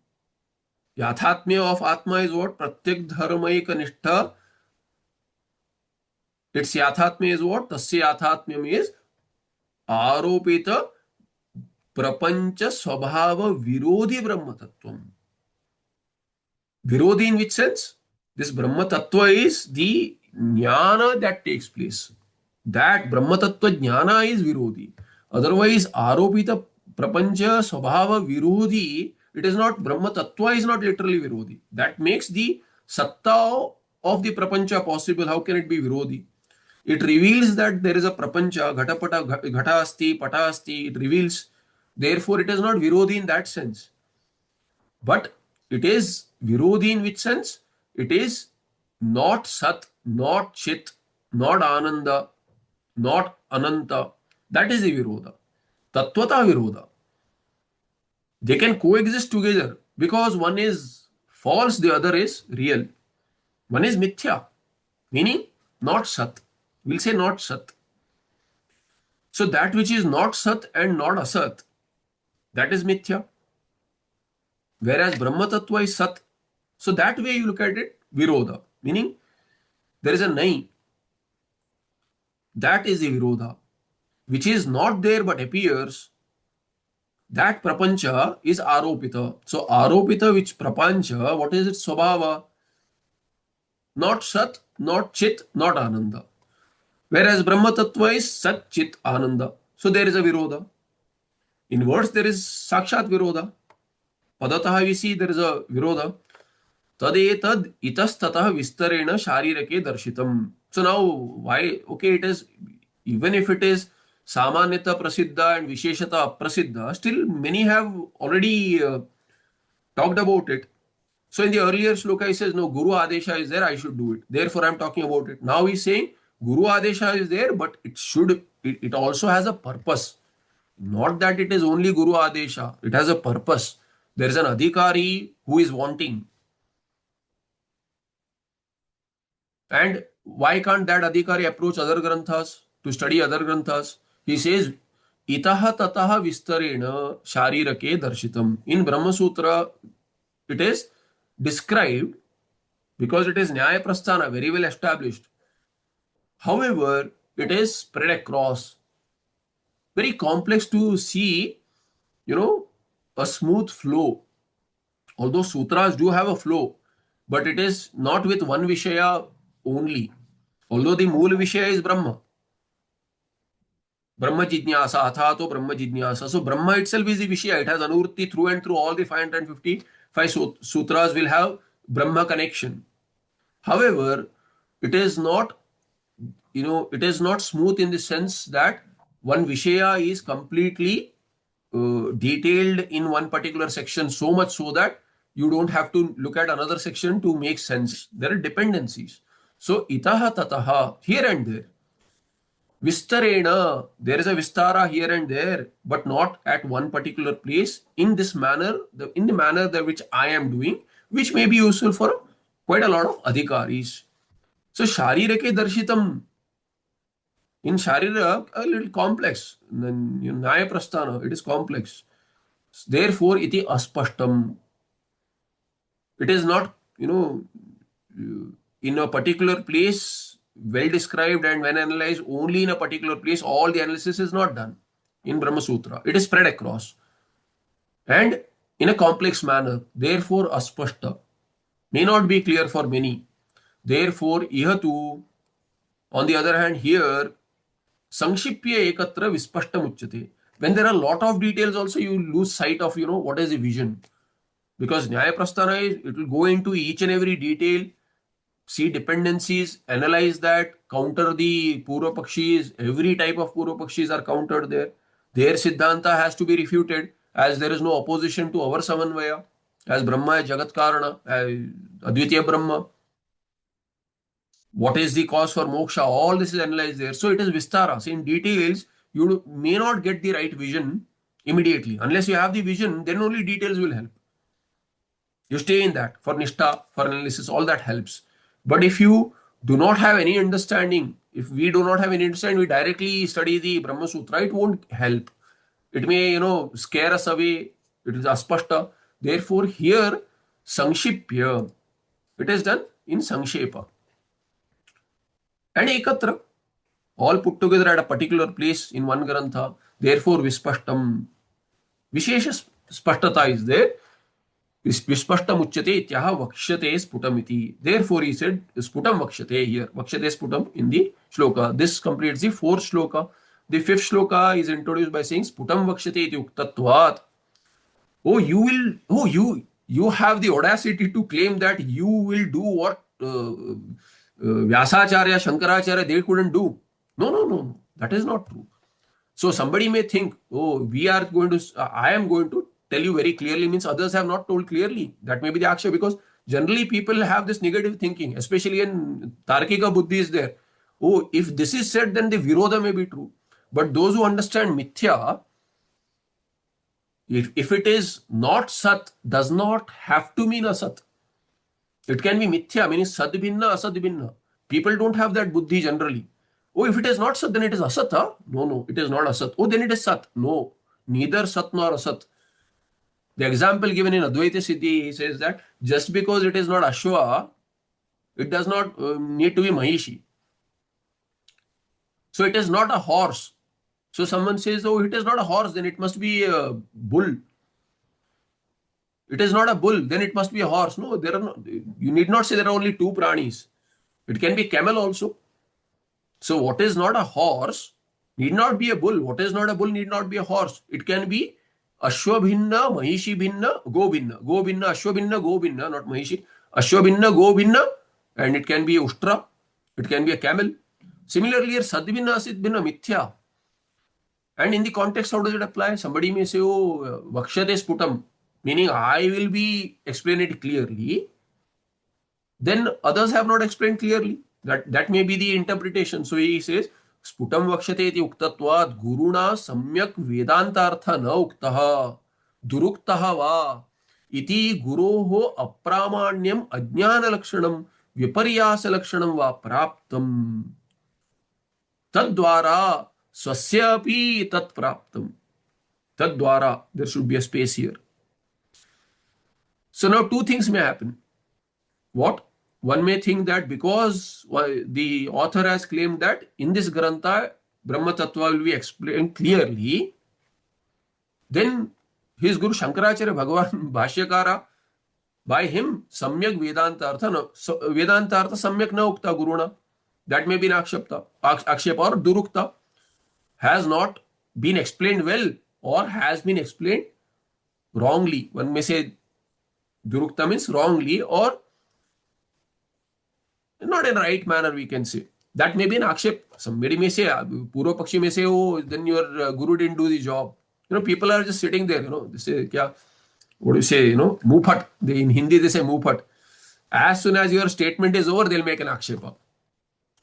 Yathatmya of Atma is what? Pratyak dharmaika nishtha. Its Yathatmya is what? Tasya Yathatmyam is Aropita Prapancha Swabhava Virodhi Brahma Tattvam. Virodhi in which sense? This Brahma Tattva is the jnana that takes place. That Brahma Tattva jnana is Virodhi. Otherwise, Aropita Prapancha Swabhava Virodhi, it is not, Brahma Tattva is not literally Virodhi. That makes the Satta of the Prapancha possible. How can it be Virodhi? It reveals that there is a Prapancha, Ghata asti, Pata asti, it reveals. Therefore, it is not Virodhi in that sense. But it is Virodhi in which sense? It is not Sat, not Chit, not Ananda, not Ananta. That is the Virodha. Tattvata Virodha. They can coexist together because one is false, the other is real. One is Mithya, meaning not Sat. We'll say not Sat. So that which is not Sat and not Asat, That is mithya. Whereas Brahma Tattva is Sat. So that way you look at it, Virodha. Meaning there is a Nai. That is the Virodha. Which is not there but appears. That Prapancha is Aropita. So Aropita, which Prapancha, what is its Swabhava? Not Sat, not Chit, not Ananda. Whereas Brahma Tattva is Sat, Chit, Ananda. So there is a Virodha. In words, there is Sakshat Virodha. Padataha we see there is a Virodha. Tadetad itastatah vistarena sharirake darshitam. So now, why? Okay, it is, even if it is Samanyata Prasiddha and Visheshata Aprasiddha, still many have already talked about it. So in the earlier shloka, he says, no, Guru Adesha is there, I should do it. Therefore, I'm talking about it. Now he's saying, Guru Adesha is there, but it also has a purpose. Not that it is only Guru Adesha, it has a purpose. There is an Adhikari who is wanting. And why can't that Adhikari approach other granthas to study other granthas? He says, Itaha tataha vistarena sharirake darshitam. In Brahma Sutra, it is described because it is Nyaya Prasthana, very well established. However, it is spread across. Very complex to see, a smooth flow. Although sutras do have a flow, but it is not with one Vishaya only. Although the Mool Vishaya is Brahma. Brahma Jidnyasa, Athato Brahma Jidnyasa. So Brahma itself is the Vishaya. It has Anurti through and through. All the 555 sutras will have Brahma connection. However, it is not, it is not smooth in the sense that one Vishaya is completely detailed in one particular section, so much so that you don't have to look at another section to make sense. There are dependencies. So itaha tataha, here and there. Vistarena, there is a vistara here and there, but not at one particular place in this manner, in the manner that which I am doing, which may be useful for quite a lot of adhikaris. So sharirake darshitam, in Sharira, a little complex. Then Nyaya Prasthana, it is complex. Therefore, iti aspashtam. It is not, in a particular place, well described, and when analyzed only in a particular place, all the analysis is not done in Brahma Sutra. It is spread across and in a complex manner. Therefore, aspashta may not be clear for many. Therefore, ihatu, on the other hand, here, Sankshipya ekatra vispashtam uchyate. When there are a lot of details also, you lose sight of, what is the vision. Because Nyaya Prasthana is, it will go into each and every detail, see dependencies, analyze that, counter the Purva Pakshis, every type of Purva Pakshis are countered there. Their Siddhanta has to be refuted, as there is no opposition to our Samanvaya, as Brahma is Jagat Karana, Advitiya Brahma. What is the cause for moksha? All this is analyzed there. So it is Vistara. So in details, you may not get the right vision immediately. Unless you have the vision, then only details will help. You stay in that for Nishtha, for analysis, all that helps. But if you do not have any understanding, if we do not have any understanding, we directly study the Brahma Sutra, it won't help. It may, scare us away. It is aspashta. Therefore, here, Sankshipya, it is done in Sankshepa. And ekatra, all put together at a particular place in one grantha. Therefore, Vispashtam, Vishesha Spashtata is there. Vispashtam uchyate ityaha vakshyate sputamiti. Therefore, he said sputam vakshyate here. Vakshyate sputam in the shloka. This completes the fourth shloka. The fifth shloka is introduced by saying sputam vakshyate iti uktatvat. Oh, you have the audacity to claim that you will do what Vyasacharya, Shankaracharya, they couldn't do. No. That is not true. So somebody may think, oh, I am going to tell you very clearly, means others have not told clearly. That may be the aksha, because generally people have this negative thinking, especially in Tarkika Buddhi is there. Oh, if this is said, then the Virodha may be true. But those who understand Mithya, if it is not Sat, does not have to mean Asat. It can be Mithya, meaning Sadbhinna, Asadbhinna. People don't have that Buddhi generally. Oh, if it is not Sat, then it is Asat. Huh? No, it is not Asat. Oh, then it is Sat. No, neither Sat nor Asat. The example given in Advaita Siddhi, he says that just because it is not Ashwa, it does not need to be Mahishi. So it is not a horse. So someone says, oh, it is not a horse, then it must be a bull. It is not a bull, then it must be a horse. No, there are no, you need not say there are only two pranis. It can be camel also. So what is not a horse need not be a bull. What is not a bull need not be a horse. It can be Ashwabhinna, Mahishi Bhinna, Go Bhinna. Go Bhinna, Ashwabhinna, Go Bhinna, not Mahishi. Ashwabhinna, Go Bhinna, and it can be Ushtra. It can be a camel. Similarly, here Sadbhinna, Asidbhinna, Mithya. And in the context, how does it apply? Somebody may say, oh, Vakshate Sputam, meaning I will be explain it clearly. Then others have not explained clearly. That may be the interpretation. So he says, Sputam Vakshate iti uktatvat guruna samyak vedantartha na uktaha duruktaha va iti guroho apramanyam ajnana lakshanam viparyasa lakshanam va praptam tadvara swasyapi tat praptam. Tadvara, there should be a space here. So now two things may happen. What? One may think that because the author has claimed that in this Grantha, Brahma Tattva will be explained clearly, then his Guru Shankaracharya Bhagavan Bhashyakara, by him, Samyak Vedanta Artha, Vedanta Artha Samyak na Ukta Guruna. That may be an Akshepa or Durukta, has not been explained well or has been explained wrongly. One may say Durukta means wrongly or not in the right manner, we can say. That may be an akshep. Somebody may say, Purva Pakshi may say, oh, then your guru didn't do the job. People are just sitting there, they say, what do you say, Muphat. In Hindi, they say Muphat. As soon as your statement is over, they'll make an akshepa.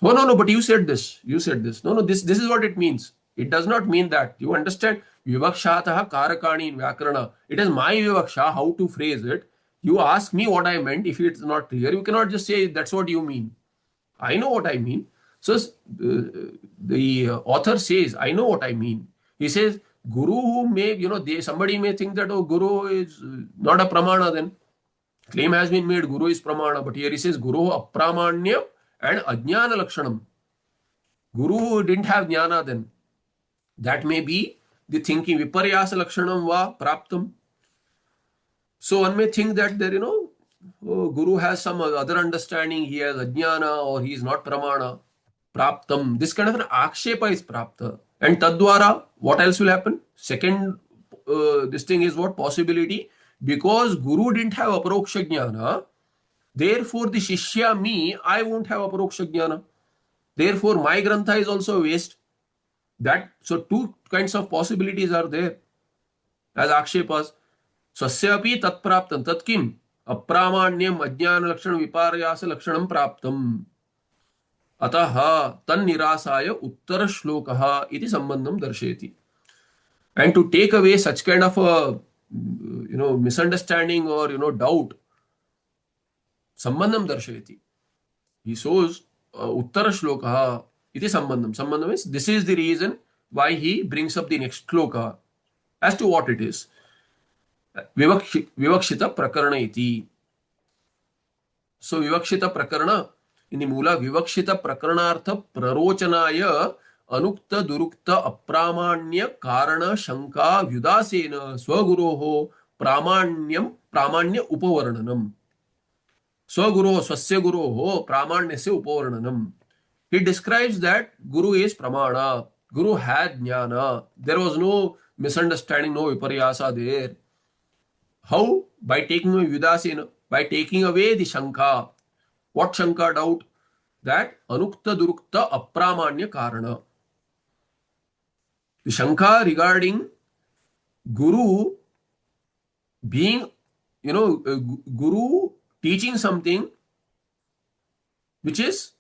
Oh, no, but you said this. No, this is what it means. It does not mean that. You understand? Vivakshataha karakani in Vyakarana. It is my Vivaksha, how to phrase it. You ask me what I meant. If it's not clear, you cannot just say that's what you mean. I know what I mean. So the author says, I know what I mean. He says, Guru who may, somebody may think that, oh, Guru is not a pramana then. Claim has been made, Guru is pramana. But here he says, Guru apramanya and ajnana lakshanam. Guru who didn't have jnana then. That may be the thinking. Viparyasa lakshanam va praptam. So one may think that there, Guru has some other understanding, he has ajnana or he is not pramana. Praptam. This kind of an akshepa is prapta. And tadwara, what else will happen? Second, this thing is what? Possibility. Because Guru didn't have aparoksha jnana, therefore the shishya, me, I won't have aparoksha jnana. Therefore my grantha is also a waste. So two kinds of possibilities are there as akshepas. Swasyapi tat praptam. Tat kim? Apramanyam ajnana lakshanam viparyasa lakshanam praptam. Ataha tan nirasaya uttara shlokaha iti sambandham darsheti. And to take away such kind of a misunderstanding or doubt, sambandham darsheti. He shows uttara shlokaha iti sambandham. Sambandham means this is the reason why he brings up the next shloka as to what it is. Vivakshita prakarana iti. So vivakshita prakarana in the mula vivakshita prakaranartha prarochanaya anukta durukta apramanya karana shanka vyudasena swaguroho pramanya upavarnanam. Swaguroho swasya guroho pramanyasya upavarnanam. He describes that Guru is pramana. Guru had jnana. There was no misunderstanding, no viparyasa there. How? By taking away Vyudasena, by taking away the Shanka. What Shanka? Doubt? That Anukta Durukta Apramanya Karana. The Shanka regarding Guru being, Guru teaching something which is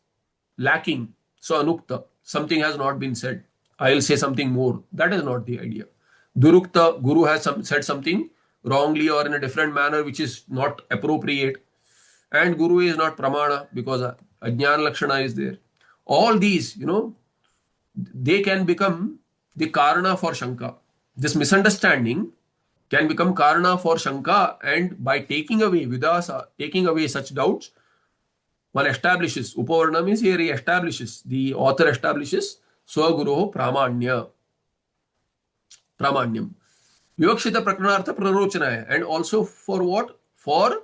lacking. So Anukta, something has not been said. I will say something more. That is not the idea. Durukta, Guru has said something wrongly or in a different manner which is not appropriate, and Guru is not pramana because ajnana lakshana is there. All these, they can become the karana for shanka. This misunderstanding can become karana for shanka, and by taking away vidasa, taking away such doubts, one establishes, upavarna means here he establishes, the author establishes swaguru pramanyam. Vivakshita prakarnartha prarochanaya, and also for what? For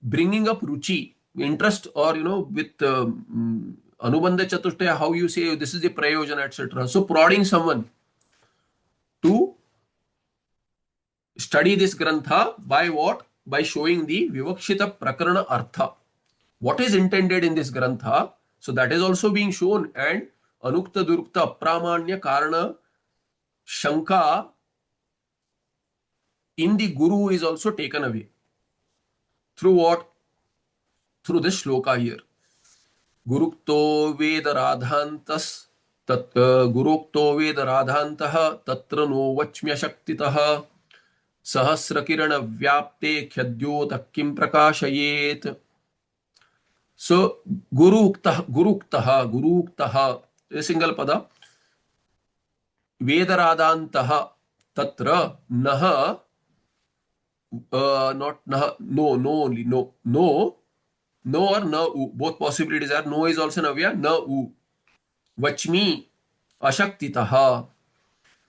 bringing up ruchi, interest, or with anubandha chatushtaya, how you say this is the prayojana, etc. So prodding someone to study this grantha by what? By showing the vivakshita prakarana artha. What is intended in this grantha? So that is also being shown, and anukta durukta pramanya karana shanka in the guru is also taken away. Through what? Through this shloka here. Gurukto vedaradhantas Gurukto vedaradhantah tatra no vachmya shaktitah सहस्रकिरण व्याप्ते ख्यद्योत Kim प्रकाशयेत. So guruktah a single pada vedaradantah tatra nah not nah no only no or na u, both possibilities are. No is also navya, na u vachmi ashaktitah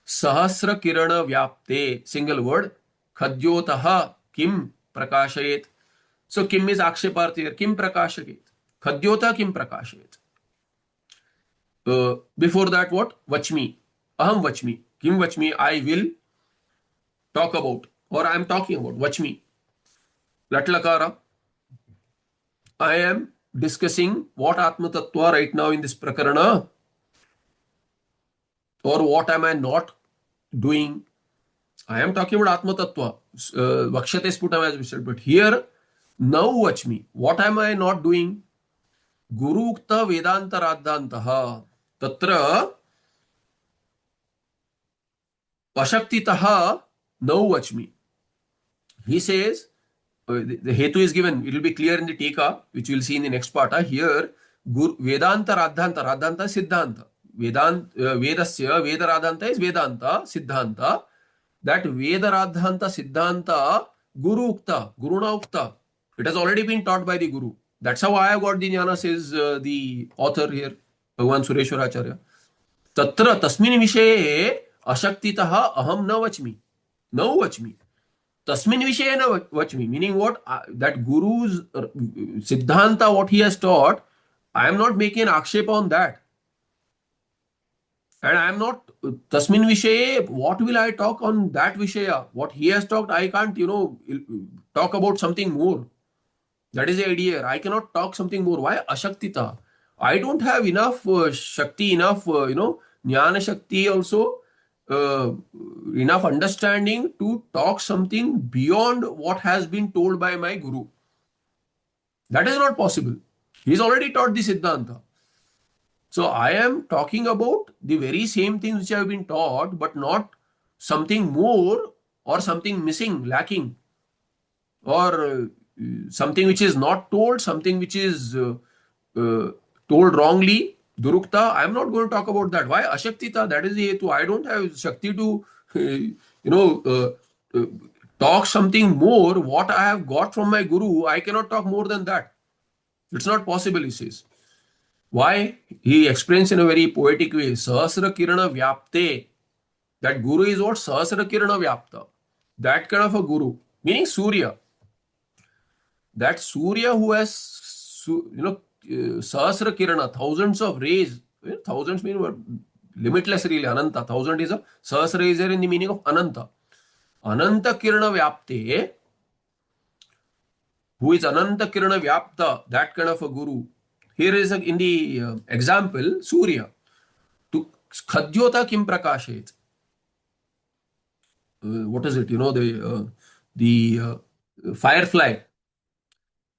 सहस्र किरण व्याप्ते single word खद्योतः Kim प्रकाशयेत. So kim is aksheparth here. Kim prakashayet. Khadyota kim prakashayet. Before that what? Vachmi. Aham vachmi. Kim vachmi. I will talk about, or I am talking about. Vachmi. Latlakara. I am discussing what Atma Tattva right now in this prakarana, or what am I not doing. I am talking about Atma Tattva, Vakshate Sputam as we said, but here, now watch me. What am I not doing? Guru Ukta Vedanta Radhantaha Tatra Ashaktitaha, now watch me. He says, the Hetu is given, it will be clear in the Tika, which we will see in the next part. Here, Vedanta Radhanta Siddhanta. Vedasya, Veda Radhanta is Vedanta, Siddhanta. That Veda Radhanta Siddhanta Guru Ukta, Guruna Ukta. It has already been taught by the Guru. That's how I have got the jnana, says the author here, Bhagavan Sureshwaracharya. Tatra tasmin vishaye ashaktitaha aham na vachmi. Na vachmi. Tasmin vishaye na vachmi. Meaning what? That Guru's Siddhanta, what he has taught, I am not making an akshep on that. And I am not tasmin vishaye. What will I talk on that vishaya? What he has talked, I can't, talk about something more. That is the idea. I cannot talk something more. Why? Ashaktita. I don't have enough Shakti, enough, Jnana Shakti also, enough understanding to talk something beyond what has been told by my Guru. That is not possible. He has already taught the Siddhanta. So I am talking about the very same things which have been taught, but not something more or something missing, lacking, or something which is not told, something which is told wrongly, durukta. I am not going to talk about that. Why? Ashaktita, that is the hetu. I don't have Shakti to, talk something more. What I have got from my Guru, I cannot talk more than that. It's not possible, he says. Why? He explains in a very poetic way. Sahasra Kirana Vyapte. That Guru is what? Sahasra Kirana Vyapta. That kind of a Guru. Meaning Surya. That Surya who has, Sahasra Kirana, thousands of rays. Thousands mean what? Limitless really. Ananta. Thousand is a, Sahasra is there in the meaning of Ananta. Ananta Kirana Vyapte. Who is Ananta Kirana Vyapta. That kind of a Guru. Here is in the example, Surya. To Khadyota Kim Prakashayet. What is it? The firefly.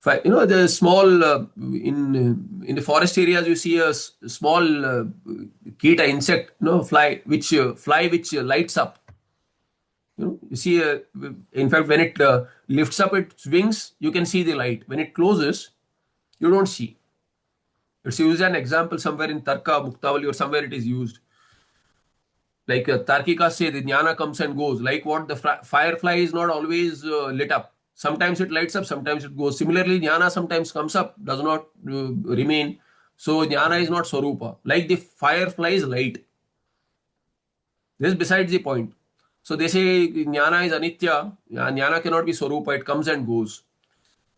The small, in the forest areas, you see a small kita, insect, fly, which lights up. You see, in fact, when it lifts up its wings, you can see the light. When it closes, you don't see. It's used an example somewhere in Tarka, Muktavali, or somewhere it is used. Like Tarkikas say, the jnana comes and goes. Like what? The firefly is not always lit up. Sometimes it lights up, sometimes it goes. Similarly, jnana sometimes comes up, does not remain. So jnana is not swarupa. Like the firefly is light. This is besides the point. So they say jnana is anitya. Jnana cannot be swarupa. It comes and goes.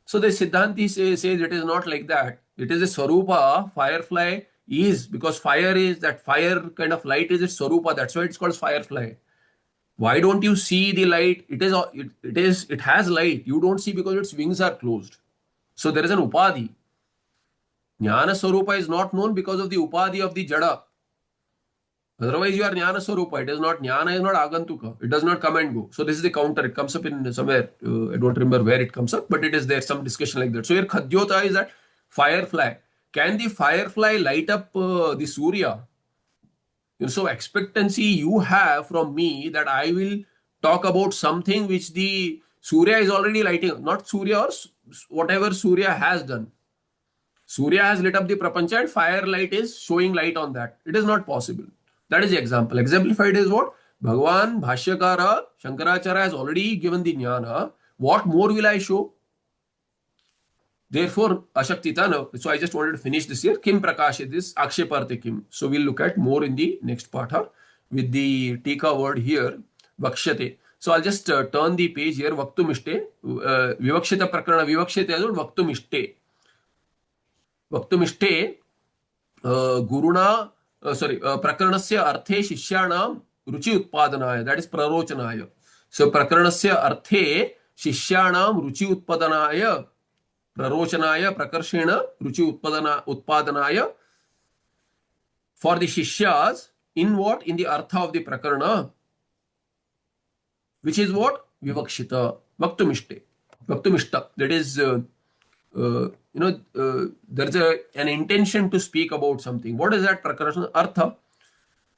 So the Siddhanti says it is not like that. It is a Swarupa. Firefly is, because fire is that fire kind of light is its Swarupa. That's why it's called firefly. Why don't you see the light? It has light. You don't see because its wings are closed. So there is an Upadhi. Jnana Swarupa is not known because of the Upadhi of the Jada. Otherwise, you are Jnana Swarupa. It is not, Jnana is not Agantuka. It does not come and go. So this is the counter. It comes up in somewhere. I don't remember where it comes up, but it is there, some discussion like that. So here Khadyota is that firefly. Can the firefly light up the Surya? So expectancy you have from me that I will talk about something which the Surya is already lighting, not Surya or whatever Surya has done. Surya has lit up the prapancha and firelight is showing light on that. It is not possible. That is the example. Exemplified is what? Bhagavan, Bhashyakara, Shankaracharya has already given the jnana. What more will I show? Therefore, Ashaktita. No. So I just wanted to finish this here. Kim Prakashit, this Aksheparte Kim. So we'll look at more in the next part with the Tika word here, Vakshate. So I'll just turn the page here. Vaktumishte. Vivakshita Prakarana. Vivakshite is what? Vaktumishte. वक्तुमिष्टे गुरुणा sorry प्रकरणस्य अर्थे शिष्याणां रुचि उत्पादनाय, that is प्ररोचनाय. So प्रकरणस्य अर्थे शिष्याणां रुचि उत्पादनाय, प्ररोचनाय, प्रकर्षेण रुचि उत्पादनाय, for the shishyas in what? In the artha of the prakarana, which is what? Vivakshita. Vaktumishte. Vaktumishta. That is there's an intention to speak about something. What is that prakarana? Artha.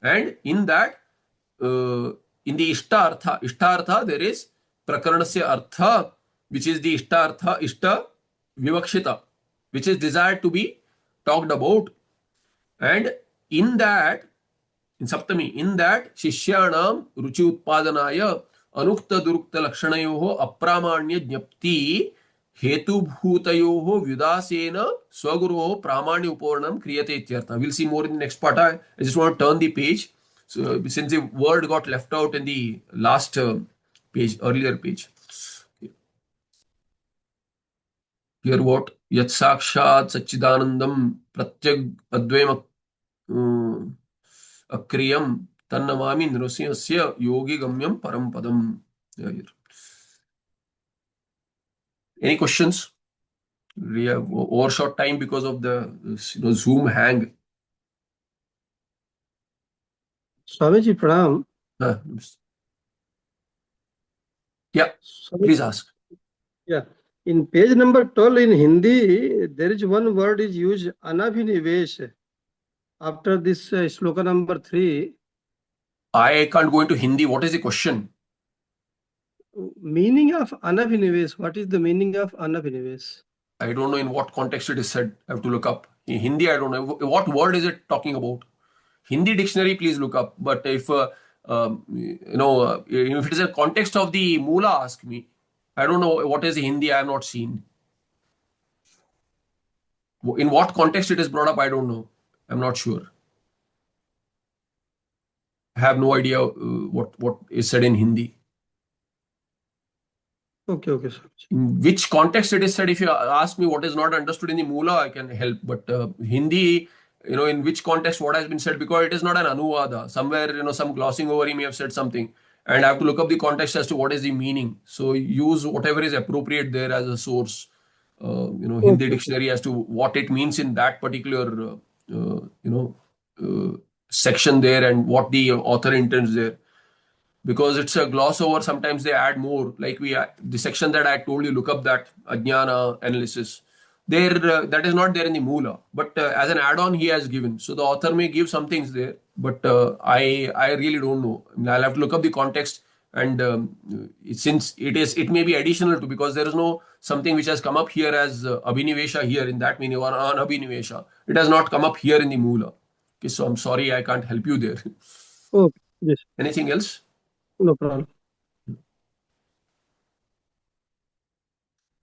And in that, in the ishtartha, there is prakaranasya artha, which is the ishtartha, ishta vivakshita, which is desired to be talked about. And in that, in Saptami, in that, Shishyanam Ruchi Utpadanaya Anukta Durukta Lakshanayoho Apramanya Jnapti Hetubhutayoho Vyudasena Swaguro Pramanya Upavanam Kriyate Ityartha. We'll see more in the next part. I just want to turn the page. So, since the word got left out in the last page, earlier page. Here what? Yat Sakshat Sachidanandam Pratyag Advema Akriyam Tannamami Nrusiyasya Yogi Gamyam Parampadam. Any questions? We have overshot time because of the Zoom hang. Swamiji, pranam. Yeah, please ask. Yeah. In page number 12 in Hindi, there is one word is used, anabhinivesh. After this sloka number 3. I can't go into Hindi. What is the question? Meaning of anabhinivesh. What is the meaning of anabhinivesh? I don't know in what context it is said. I have to look up. In Hindi, I don't know. What word is it talking about? Hindi dictionary, please look up. But if, if it is a context of the Moola, ask me. I don't know what is the Hindi. I have not seen. In what context it is brought up, I don't know. I'm not sure. I have no idea what is said in Hindi. Okay, sir. In which context it is said, if you ask me what is not understood in the Moola, I can help. But Hindi, in which context what has been said, because it is not an Anuvada. Somewhere, some glossing over, he may have said something. And I have to look up the context as to what is the meaning. So use whatever is appropriate there as a source. Hindi dictionary as to what it means in that particular, section there and what the author intends there. Because it's a gloss over, sometimes they add more. Like the section that I told you, look up that Ajnana analysis. There, that is not there in the Moola. But as an add-on, he has given. So the author may give some things there. But I really don't know. I'll have to look up the context. And since it may be additional to, because there is no something which has come up here as Abhinivesha here in that meaning, or Anabhinivesha. It has not come up here in the Moola. Okay, so I'm sorry, I can't help you there. Okay. Yes, Anything else? no problem.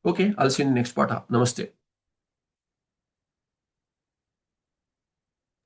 Okay, I'll see you in the next part. Namaste.